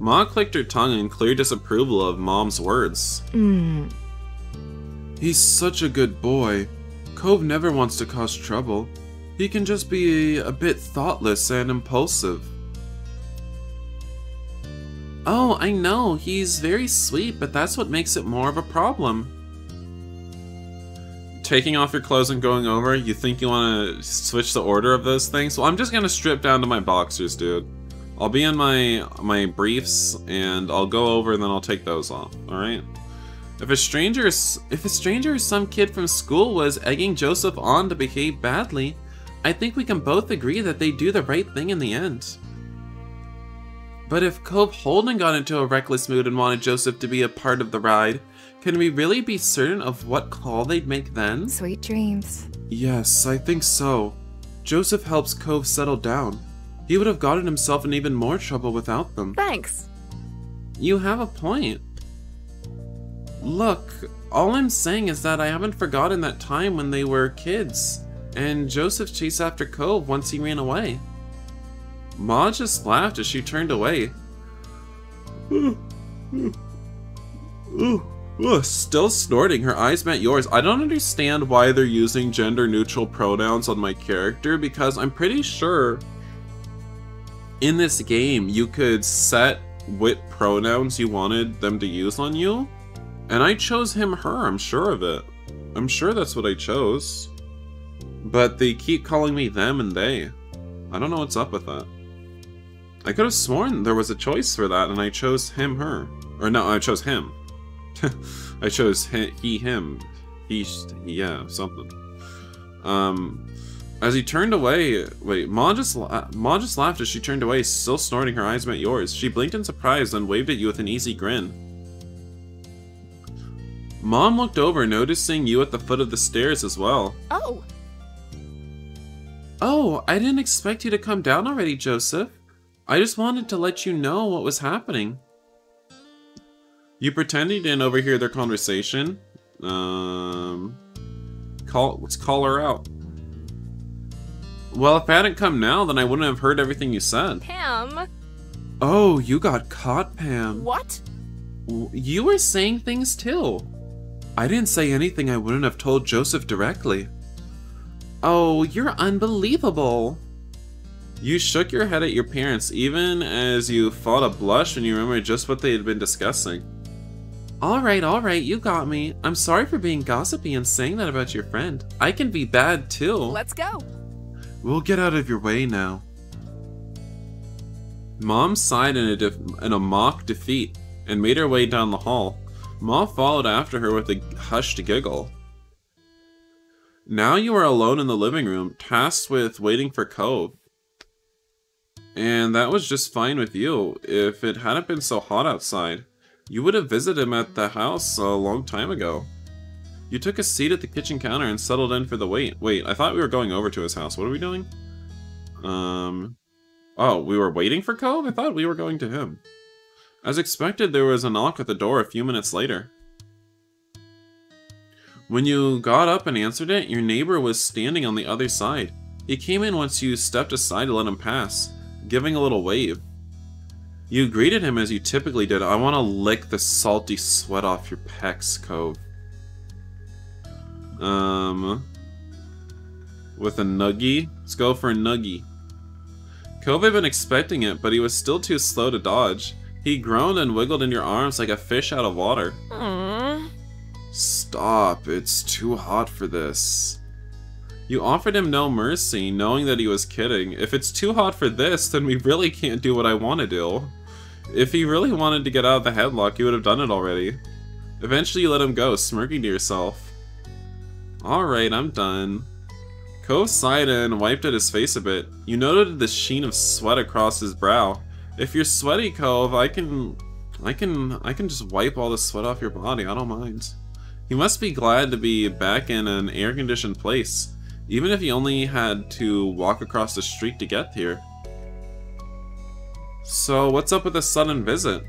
Ma clicked her tongue in clear disapproval of Mom's words. He's such a good boy. Cove never wants to cause trouble. He can just be a bit thoughtless and impulsive. Oh, I know. He's very sweet, but that's what makes it more of a problem. Taking off your clothes and going over, you think you want to switch the order of those things? Well, I'm just going to strip down to my boxers, dude. I'll be in my briefs, and I'll go over, and then I'll take those off, alright? If a stranger or some kid from school was egging Joseph on to behave badly, I think we can both agree that they do the right thing in the end. But if Cove Holden got into a reckless mood and wanted Joseph to be a part of the ride, can we really be certain of what call they'd make then? Sweet dreams. Yes, I think so. Joseph helps Cove settle down. He would have gotten himself in even more trouble without them. Thanks. You have a point. Look, all I'm saying is that I haven't forgotten that time when they were kids, and Joseph chased after Cove once he ran away. Ma just laughed as she turned away. Still snorting, her eyes met yours. I don't understand why they're using gender-neutral pronouns on my character, because I'm pretty sure in this game you could set what pronouns you wanted them to use on you. And I chose him, her, I'm sure of it. I'm sure that's what I chose. But they keep calling me them and they. I don't know what's up with that. I could have sworn there was a choice for that and I chose him, her. Or no, I chose him. I chose he, him. Yeah, something. As he turned away, wait, Ma just laughed as she turned away, still snorting, her eyes met yours. She blinked in surprise, then waved at you with an easy grin. Mom looked over, noticing you at the foot of the stairs as well. Oh! Oh, I didn't expect you to come down already, Joseph. I just wanted to let you know what was happening. You pretended you didn't overhear their conversation. Let's call her out. Well, if I hadn't come now, then I wouldn't have heard everything you said. Pam! Oh, you got caught, Pam. What? You were saying things too. I didn't say anything I wouldn't have told Joseph directly. Oh, you're unbelievable. You shook your head at your parents, even as you fought a blush when you remembered just what they had been discussing. Alright, you got me. I'm sorry for being gossipy and saying that about your friend. I can be bad too. Let's go. We'll get out of your way now. Mom sighed in a mock defeat and made her way down the hall. Ma followed after her with a hushed giggle. Now you are alone in the living room, tasked with waiting for Cove. And that was just fine with you. If it hadn't been so hot outside, you would have visited him at the house a long time ago. You took a seat at the kitchen counter and settled in for the wait. Wait, I thought we were going over to his house. What are we doing? Oh, we were waiting for Cove? I thought we were going to him. As expected, there was a knock at the door a few minutes later. When you got up and answered it, your neighbor was standing on the other side. He came in once you stepped aside to let him pass, giving a little wave. You greeted him as you typically did. I want to lick the salty sweat off your pecs, Cove. With a nuggie? Let's go for a nuggie. Cove had been expecting it, but he was still too slow to dodge. He groaned and wiggled in your arms like a fish out of water. Aww. Stop, it's too hot for this. You offered him no mercy, knowing that he was kidding. If it's too hot for this, then we really can't do what I want to do. If he really wanted to get out of the headlock, he would have done it already. Eventually you let him go, smirking to yourself. Alright, I'm done. Cove sighed and wiped at his face a bit. You noted the sheen of sweat across his brow. If you're sweaty, Cove, I can just wipe all the sweat off your body, I don't mind. He must be glad to be back in an air-conditioned place, even if he only had to walk across the street to get here. So, what's up with the sudden visit?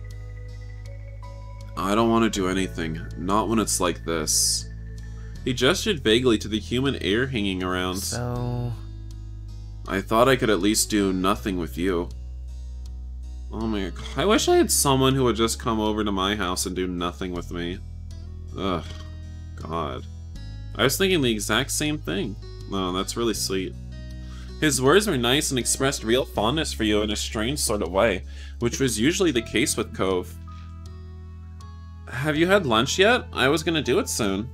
I don't want to do anything, not when it's like this. He gestured vaguely to the human air hanging around. So... I thought I could at least do nothing with you. Oh my god, I wish I had someone who would just come over to my house and do nothing with me. Ugh, god. I was thinking the exact same thing. Oh, that's really sweet. His words were nice and expressed real fondness for you in a strange sort of way, which was usually the case with Cove. Have you had lunch yet? I was gonna do it soon.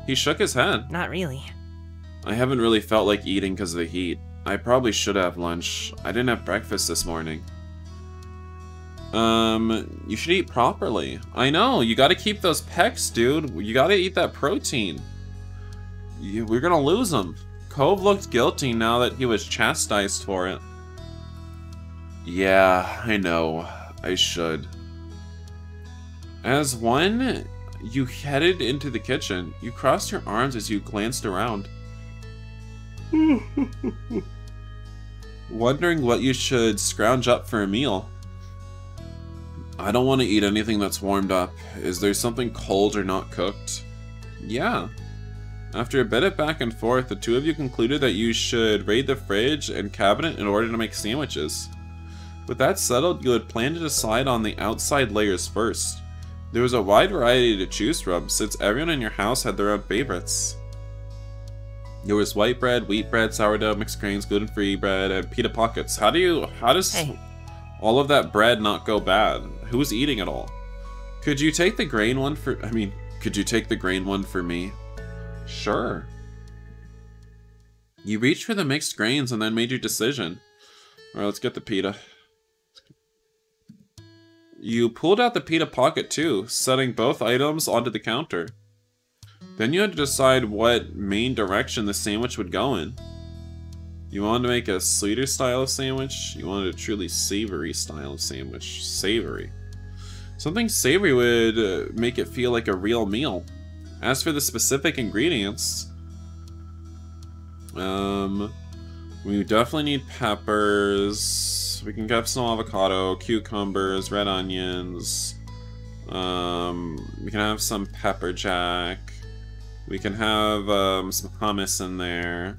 He shook his head. Not really. I haven't really felt like eating because of the heat. I probably should have lunch. I didn't have breakfast this morning. You should eat properly. I know, you gotta keep those pecs, dude. You gotta eat that protein. We're gonna lose them. Cove looked guilty now that he was chastised for it. Yeah, I know. I should. As one, you headed into the kitchen. You crossed your arms as you glanced around. Wondering what you should scrounge up for a meal. I don't want to eat anything that's warmed up. Is there something cold or not cooked? Yeah. After a bit of back and forth, the two of you concluded that you should raid the fridge and cabinet in order to make sandwiches. With that settled, you had planned to decide on the outside layers first. There was a wide variety to choose from, since everyone in your house had their own favorites. There was white bread, wheat bread, sourdough, mixed grains, gluten-free bread, and pita pockets. How does all of that bread not go bad? Who's eating it all? Could you take the grain one for me? Sure. You reached for the mixed grains and then made your decision. Alright, let's get the pita. You pulled out the pita pocket too, setting both items onto the counter. Then you had to decide what main direction the sandwich would go in. You wanted to make a sweeter style of sandwich? You wanted a truly savory style of sandwich? Savory. Something savory would make it feel like a real meal. As for the specific ingredients, we definitely need peppers. We can get some avocado, cucumbers, red onions. We can have some pepper jack. We can have some hummus in there.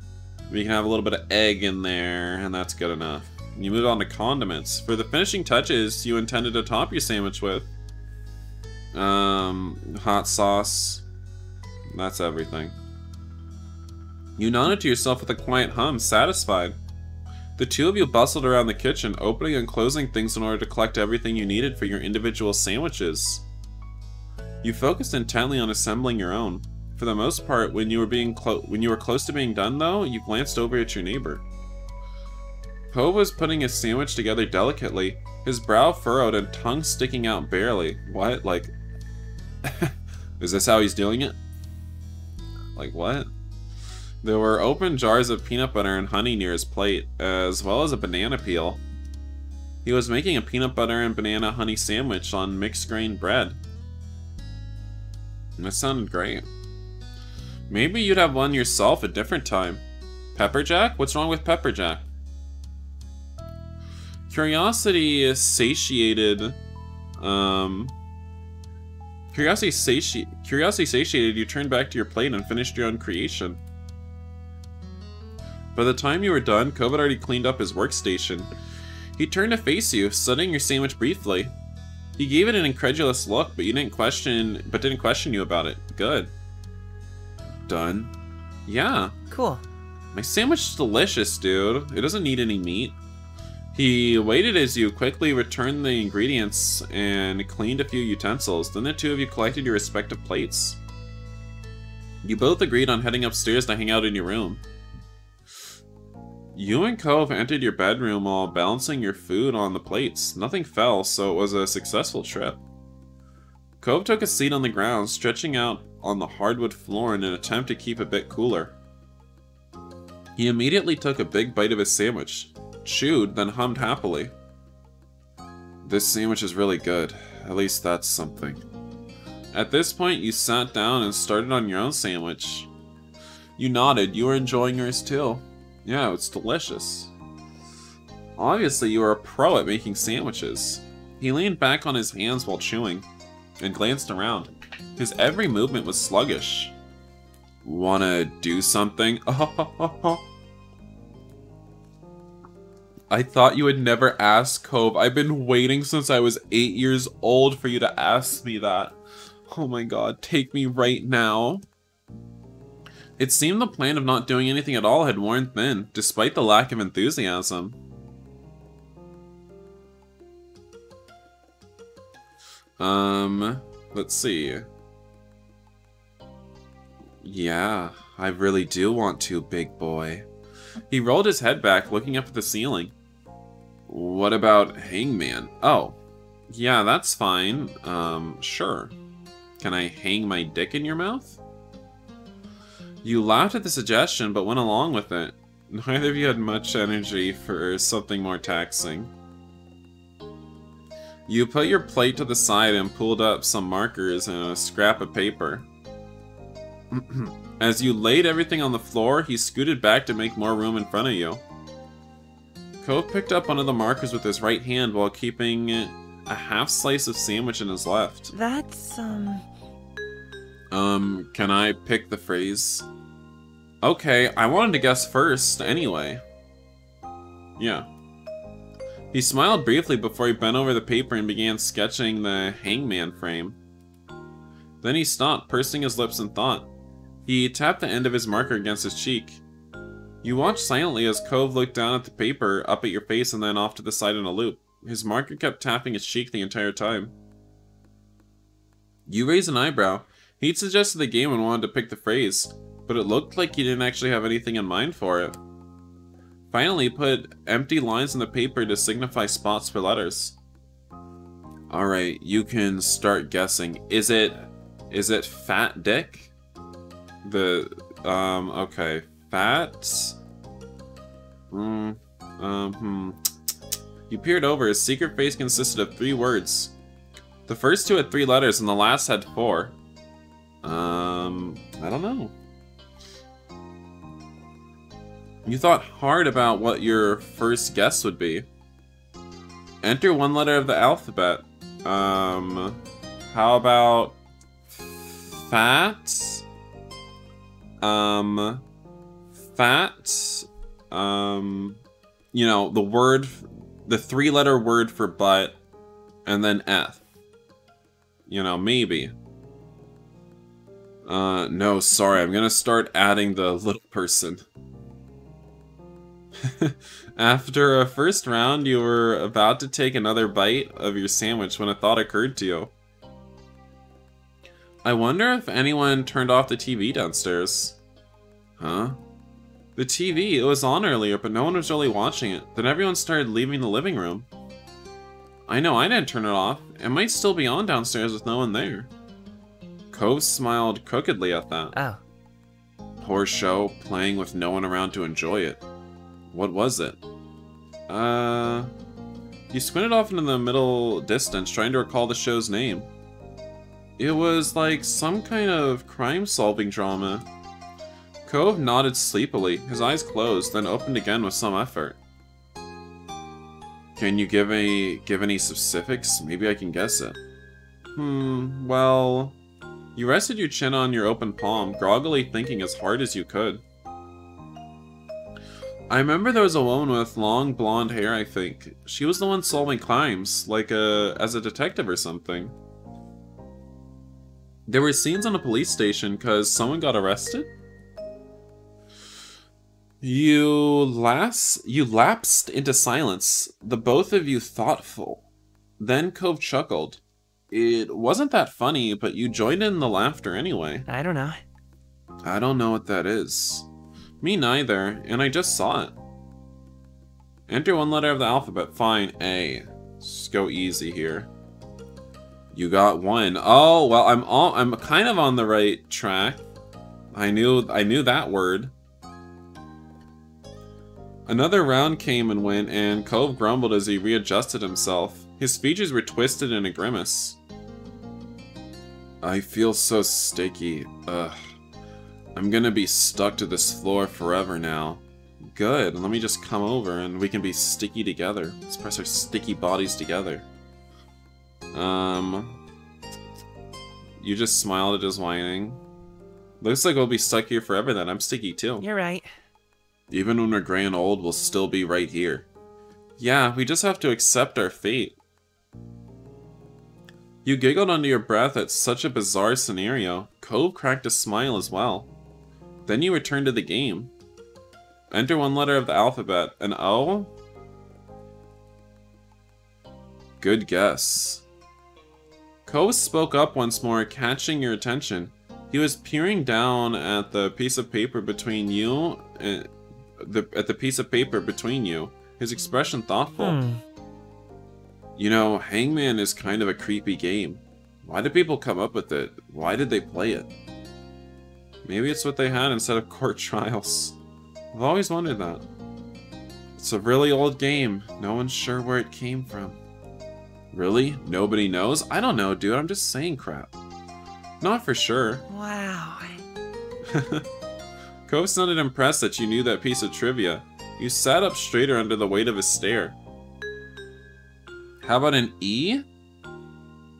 We can have a little bit of egg in there, and that's good enough. You move on to condiments. For the finishing touches, you intended to top your sandwich with hot sauce. That's everything. You nodded to yourself with a quiet hum, satisfied. The two of you bustled around the kitchen, opening and closing things in order to collect everything you needed for your individual sandwiches. You focused intently on assembling your own. For the most part, when you were close to being done, though, you glanced over at your neighbor. Poe was putting his sandwich together delicately, his brow furrowed and tongue sticking out barely. What? Like... Is this how he's doing it? Like, what? There were open jars of peanut butter and honey near his plate, as well as a banana peel. He was making a peanut butter and banana honey sandwich on mixed grain bread. That sounded great. Maybe you'd have one yourself a different time. Pepper jack? What's wrong with pepper jack? Curiosity satiated, you turned back to your plate and finished your own creation. By the time you were done, Cove had already cleaned up his workstation. He turned to face you, studying your sandwich briefly. He gave it an incredulous look, but didn't question you about it. Good. Done. Yeah. Cool. My sandwich is delicious, dude. It doesn't need any meat. He waited as you quickly returned the ingredients and cleaned a few utensils. Then the two of you collected your respective plates. You both agreed on heading upstairs to hang out in your room. You and Cove entered your bedroom while balancing your food on the plates. Nothing fell, so it was a successful trip. Cove took a seat on the ground, stretching out on the hardwood floor in an attempt to keep a bit cooler. He immediately took a big bite of his sandwich, chewed, then hummed happily. This sandwich is really good. At least that's something. At this point, you sat down and started on your own sandwich. You nodded. You were enjoying yours too. Yeah, it's delicious. Obviously, you are a pro at making sandwiches. He leaned back on his hands while chewing, and glanced around. His every movement was sluggish. Wanna do something? I thought you would never ask, Cove. I've been waiting since I was 8 years old for you to ask me that. Oh my god, take me right now. It seemed the plan of not doing anything at all had worn thin, despite the lack of enthusiasm. Let's see. Yeah, I really do want to, big boy. He rolled his head back, looking up at the ceiling. What about Hangman? Oh, yeah, that's fine. Sure. Can I hang my dick in your mouth? You laughed at the suggestion, but went along with it. Neither of you had much energy for something more taxing. You put your plate to the side and pulled up some markers and a scrap of paper. As you laid everything on the floor, he scooted back to make more room in front of you. Cove picked up one of the markers with his right hand while keeping a half slice of sandwich in his left. That's, Can I pick the phrase? Okay, I wanted to guess first, anyway. Yeah. He smiled briefly before he bent over the paper and began sketching the hangman frame. Then he stopped, pursing his lips in thought. He tapped the end of his marker against his cheek. You watched silently as Cove looked down at the paper, up at your face, and then off to the side in a loop. His marker kept tapping his cheek the entire time. You raised an eyebrow. He'd suggested the game and wanted to pick the phrase, but it looked like he didn't actually have anything in mind for it. Finally, he put empty lines in the paper to signify spots for letters. Alright, you can start guessing. Is it fat dick? Okay. Fat? You peered over. His secret face consisted of 3 words. The first 2 had 3 letters and the last had 4. I don't know. You thought hard about what your first guess would be. Enter 1 letter of the alphabet. How about fat? You know, the 3-letter word for butt, and then F. You know, maybe. No, sorry, I'm gonna start adding the little person. After a first round, you were about to take another bite of your sandwich when a thought occurred to you. I wonder if anyone turned off the TV downstairs. Huh? The TV, it was on earlier, but no one was really watching it. Then everyone started leaving the living room. I know I didn't turn it off. It might still be on downstairs with no one there. Cove smiled crookedly at that. oh. Poor show, playing with no one around to enjoy it. What was it? You squinted off into the middle distance, trying to recall the show's name. It was like some kind of crime-solving drama. Cove nodded sleepily, his eyes closed, then opened again with some effort. Can you give any specifics? Maybe I can guess it. Well... You rested your chin on your open palm, groggily thinking as hard as you could. I remember there was a woman with long blonde hair, I think. She was the one solving crimes, like as a detective or something. There were scenes on a police station because someone got arrested? You lapsed into silence, the both of you thoughtful. Then Cove chuckled. It wasn't that funny, but you joined in the laughter anyway. I don't know. I don't know what that is. Me neither, and I just saw it. Enter 1 letter of the alphabet. Fine, A. Just go easy here. You got 1. Oh, well, I'm kind of on the right track. I knew that word. Another round came and went, and Cove grumbled as he readjusted himself. His features were twisted in a grimace. I feel so sticky. Ugh. I'm gonna be stuck to this floor forever now. Good, let me just come over and we can be sticky together. Let's press our sticky bodies together. You just smiled at his whining. Looks like we'll be stuck here forever then. I'm sticky too. You're right. Even when we're gray and old, we'll still be right here. Yeah, we just have to accept our fate. You giggled under your breath at such a bizarre scenario. Cove cracked a smile as well. Then you returned to the game. Enter 1 letter of the alphabet. An O? Good guess. Cove spoke up once more, catching your attention. He was peering down at the piece of paper between you and his expression thoughtful. You know, Hangman is kind of a creepy game. Why did people come up with it? Why did they play it? Maybe it's what they had instead of court trials. I've always wondered that. It's a really old game. No one's sure where it came from. Really? Nobody knows? I don't know, dude. I'm just saying crap. Not for sure. Wow. Cove sounded impressed that you knew that piece of trivia. You sat up straighter under the weight of his stare. How about an E?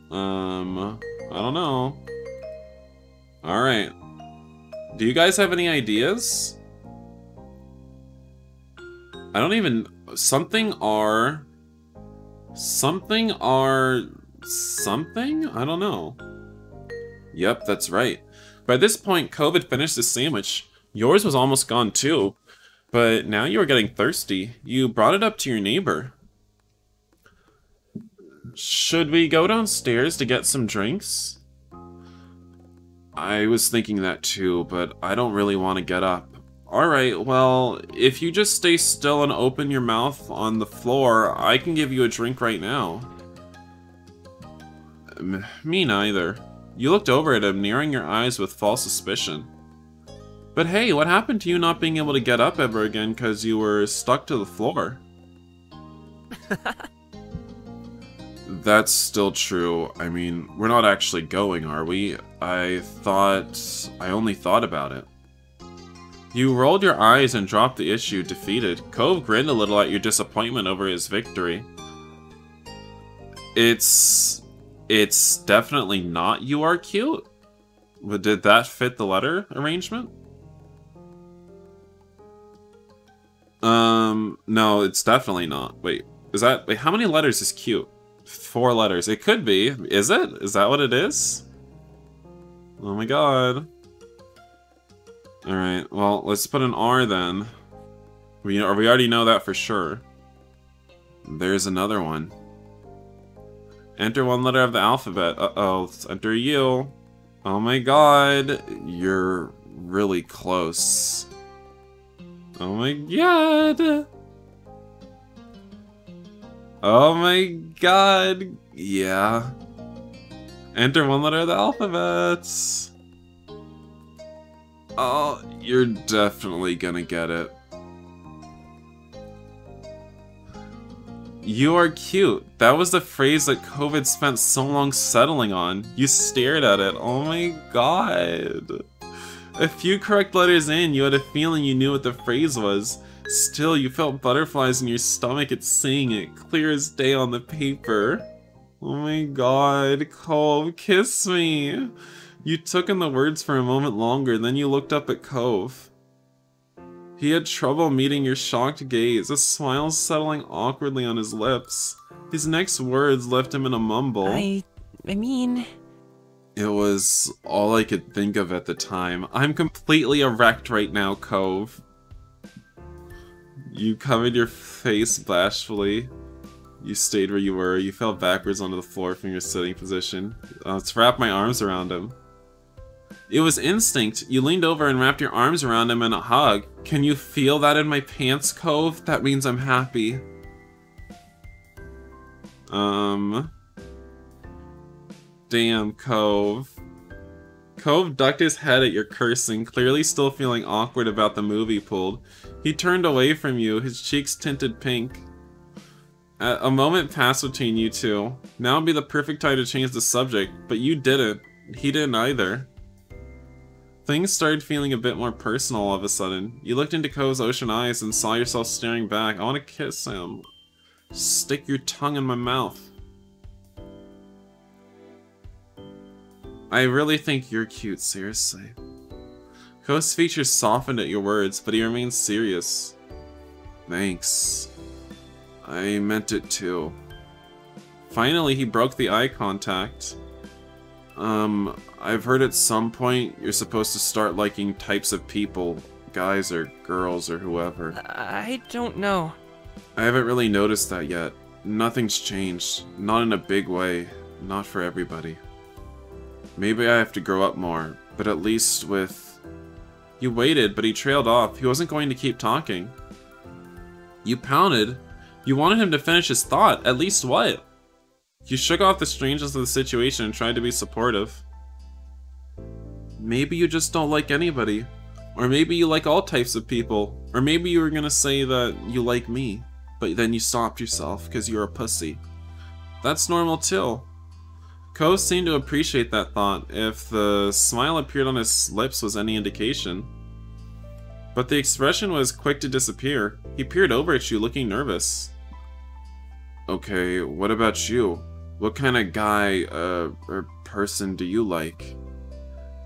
I don't know. Alright. Do you guys have any ideas? I don't even... Something R... Something R... Something? I don't know. Yep, that's right. By this point, Cove had finished his sandwich. Yours was almost gone too. But now you were getting thirsty. You brought it up to your neighbor. Should we go downstairs to get some drinks? I was thinking that too, but I don't really want to get up. Alright, well, if you just stay still and open your mouth on the floor, I can give you a drink right now. Me neither. You looked over at him, narrowing your eyes with false suspicion. But hey, what happened to you not being able to get up ever again because you were stuck to the floor? That's still true. I mean, we're not actually going, are we? I only thought about it. You rolled your eyes and dropped the issue, defeated. Cove grinned a little at your disappointment over his victory. It's definitely not you are cute. But did that fit the letter arrangement? No, it's definitely not. Wait, how many letters is cute? 4 letters. It could be. Is it? Is that what it is? Oh my god. Alright, well, let's put an R then. We already know that for sure. There's another one. Enter one letter of the alphabet. Uh-oh, let's enter U. Oh my god. You're really close. Oh my god. Oh my god. Yeah. Enter one letter of the alphabet. Oh, you're definitely gonna get it. You are cute. That was the phrase that COVID spent so long settling on. You stared at it. Oh my god. A few correct letters in, you had a feeling you knew what the phrase was. Still, you felt butterflies in your stomach at saying it, clear as day on the paper. Oh my god, Cove, kiss me. You took in the words for a moment longer, then you looked up at Cove. He had trouble meeting your shocked gaze, a smile settling awkwardly on his lips. His next words left him in a mumble. I mean... It was all I could think of at the time. I'm completely erect right now, Cove. You covered your face bashfully. You stayed where you were. You fell backwards onto the floor from your sitting position. Let's wrap my arms around him. It was instinct. You leaned over and wrapped your arms around him in a hug. Can you feel that in my pants, Cove? That means I'm happy. Damn, Cove. Cove ducked his head at your cursing, clearly still feeling awkward about the move he pulled. He turned away from you, his cheeks tinted pink. A moment passed between you two. Now would be the perfect time to change the subject, but you didn't. He didn't either. Things started feeling a bit more personal all of a sudden. You looked into Cove's ocean eyes and saw yourself staring back. I want to kiss him. Stick your tongue in my mouth. I really think you're cute, seriously. Cove's features softened at your words, but he remained serious. Thanks. I meant it too. Finally, he broke the eye contact. I've heard at some point you're supposed to start liking types of people, guys or girls or whoever. I don't know. I haven't really noticed that yet. Nothing's changed. Not in a big way. Not for everybody. Maybe I have to grow up more, but at least with... You waited, but he trailed off. He wasn't going to keep talking. You pounded. You wanted him to finish his thought. At least what? You shook off the strangeness of the situation and tried to be supportive. Maybe you just don't like anybody. Or maybe you like all types of people. Or maybe you were gonna say that you like me, but then you stopped yourself because you're a pussy. That's normal too. Ko seemed to appreciate that thought, if the smile appeared on his lips was any indication. But the expression was quick to disappear. He peered over at you, looking nervous. Okay, what about you? What kind of guy, or person do you like?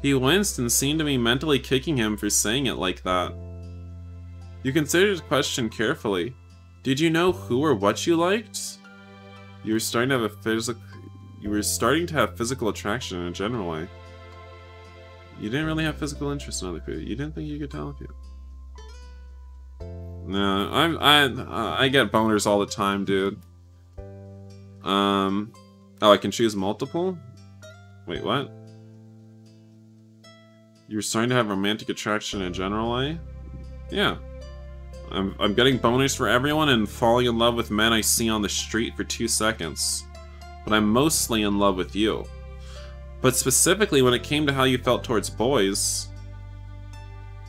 He winced and seemed to be mentally kicking him for saying it like that. You considered his question carefully. Did you know who or what you liked? You were starting to have physical attraction in a general way. You didn't really have physical interest in other people. You didn't think you could tell people. No, I get boners all the time, dude. Oh, I can choose multiple? Wait, what? You're starting to have romantic attraction in a general way? Yeah. I'm getting boners for everyone and falling in love with men I see on the street for 2 seconds. But I'm mostly in love with you. But specifically when it came to how you felt towards boys,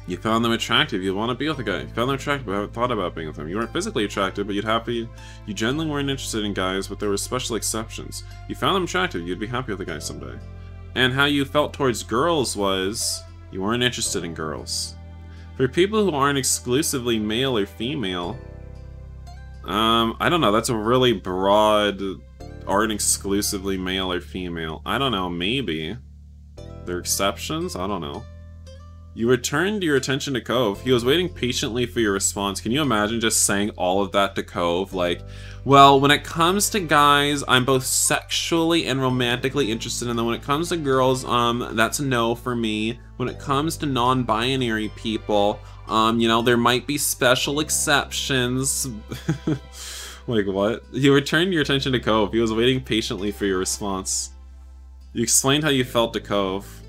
you found them attractive, you want to be with a guy. You found them attractive, but haven't thought about being with them. You weren't physically attracted, but you generally weren't interested in guys, but there were special exceptions. You found them attractive, you'd be happy with a guy someday. And how you felt towards girls was, you weren't interested in girls. For people who aren't exclusively male or female, I don't know, that's a really broad, aren't exclusively male or female. I don't know, maybe. There are exceptions? I don't know. You returned your attention to Cove. He was waiting patiently for your response. Can you imagine just saying all of that to Cove? Like, well, when it comes to guys, I'm both sexually and romantically interested in them. When it comes to girls, that's a no for me. When it comes to non-binary people, you know, there might be special exceptions. Like, what? You returned your attention to Cove. He was waiting patiently for your response. You explained how you felt to Cove.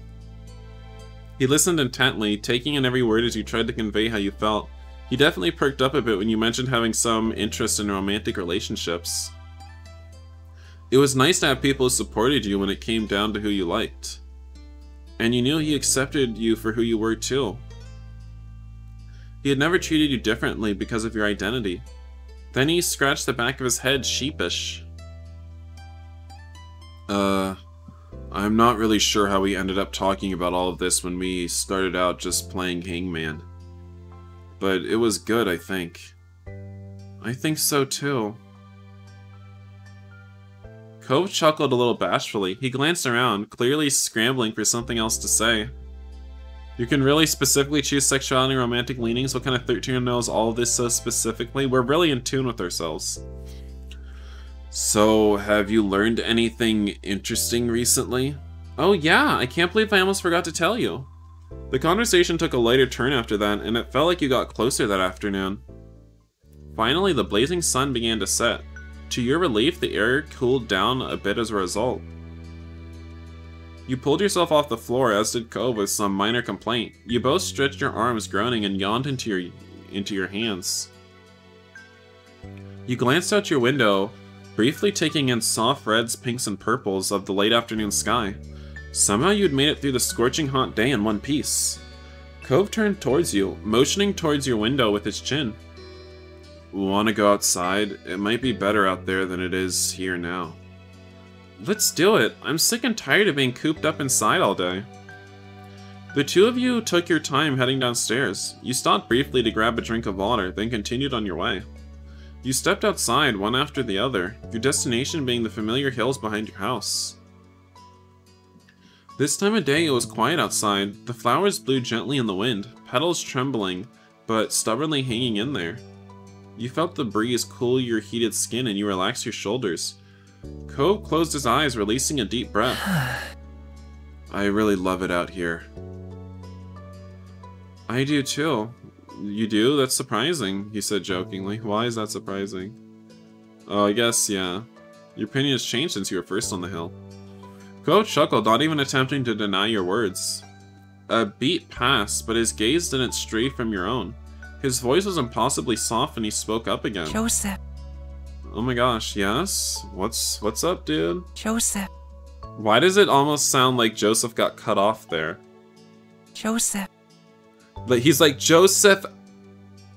He listened intently, taking in every word as you tried to convey how you felt. He definitely perked up a bit when you mentioned having some interest in romantic relationships. It was nice to have people who supported you when it came down to who you liked. And you knew he accepted you for who you were too. He had never treated you differently because of your identity. Then he scratched the back of his head, sheepish. I'm not really sure how we ended up talking about all of this when we started out just playing Hangman. But it was good, I think. I think so too. Cove chuckled a little bashfully. He glanced around, clearly scrambling for something else to say. You can really specifically choose sexuality and romantic leanings? What kind of 13-year-old knows all of this so specifically? We're really in tune with ourselves. So, have you learned anything interesting recently? Oh yeah, I can't believe I almost forgot to tell you. The conversation took a lighter turn after that, and it felt like you got closer that afternoon. Finally, the blazing sun began to set. To your relief, the air cooled down a bit as a result. You pulled yourself off the floor, as did Cove with some minor complaint. You both stretched your arms, groaning, and yawned into your hands. You glanced out your window, briefly taking in soft reds, pinks, and purples of the late afternoon sky. Somehow you'd made it through the scorching hot day in one piece. Cove turned towards you, motioning towards your window with his chin. Want to go outside? It might be better out there than it is here now. Let's do it. I'm sick and tired of being cooped up inside all day. The two of you took your time heading downstairs. You stopped briefly to grab a drink of water, then continued on your way. You stepped outside, one after the other, your destination being the familiar hills behind your house. This time of day it was quiet outside. The flowers blew gently in the wind, petals trembling, but stubbornly hanging in there. You felt the breeze cool your heated skin and you relaxed your shoulders. Cove closed his eyes, releasing a deep breath. I really love it out here. I do too. You do? That's surprising, he said jokingly. Why is that surprising? Oh, I guess, yeah. Your opinion has changed since you were first on the hill. Cove chuckled, not even attempting to deny your words. A beat passed, but his gaze didn't stray from your own. His voice was impossibly soft and he spoke up again. Joseph. Oh my gosh, yes? What's up, dude? Joseph. Why does it almost sound like Joseph got cut off there? Joseph. But he's like, Joseph.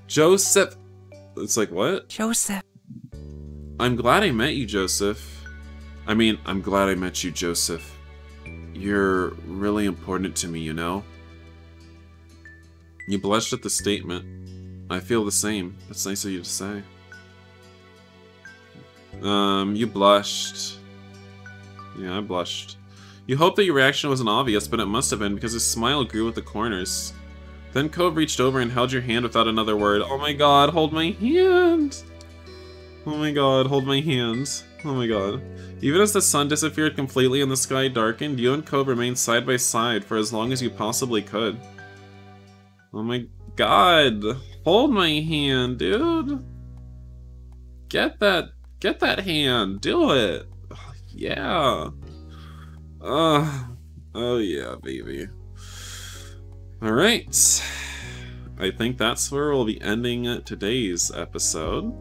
It's like, what? Joseph. I'm glad I met you, Joseph. I mean, I'm glad I met you, Joseph. You're really important to me, you know? You blushed at the statement. I feel the same. That's nice of you to say. You blushed. Yeah, I blushed. You hoped that your reaction wasn't obvious, but it must have been because his smile grew at the corners. Then Cove reached over and held your hand without another word. Oh my god, hold my hand! Oh my god, hold my hand. Oh my god. Even as the sun disappeared completely and the sky darkened, you and Cove remained side by side for as long as you possibly could. Oh my god. Hold my hand, dude. Get that hand. Do it. Yeah. Oh yeah, baby. Alright. I think that's where we'll be ending today's episode.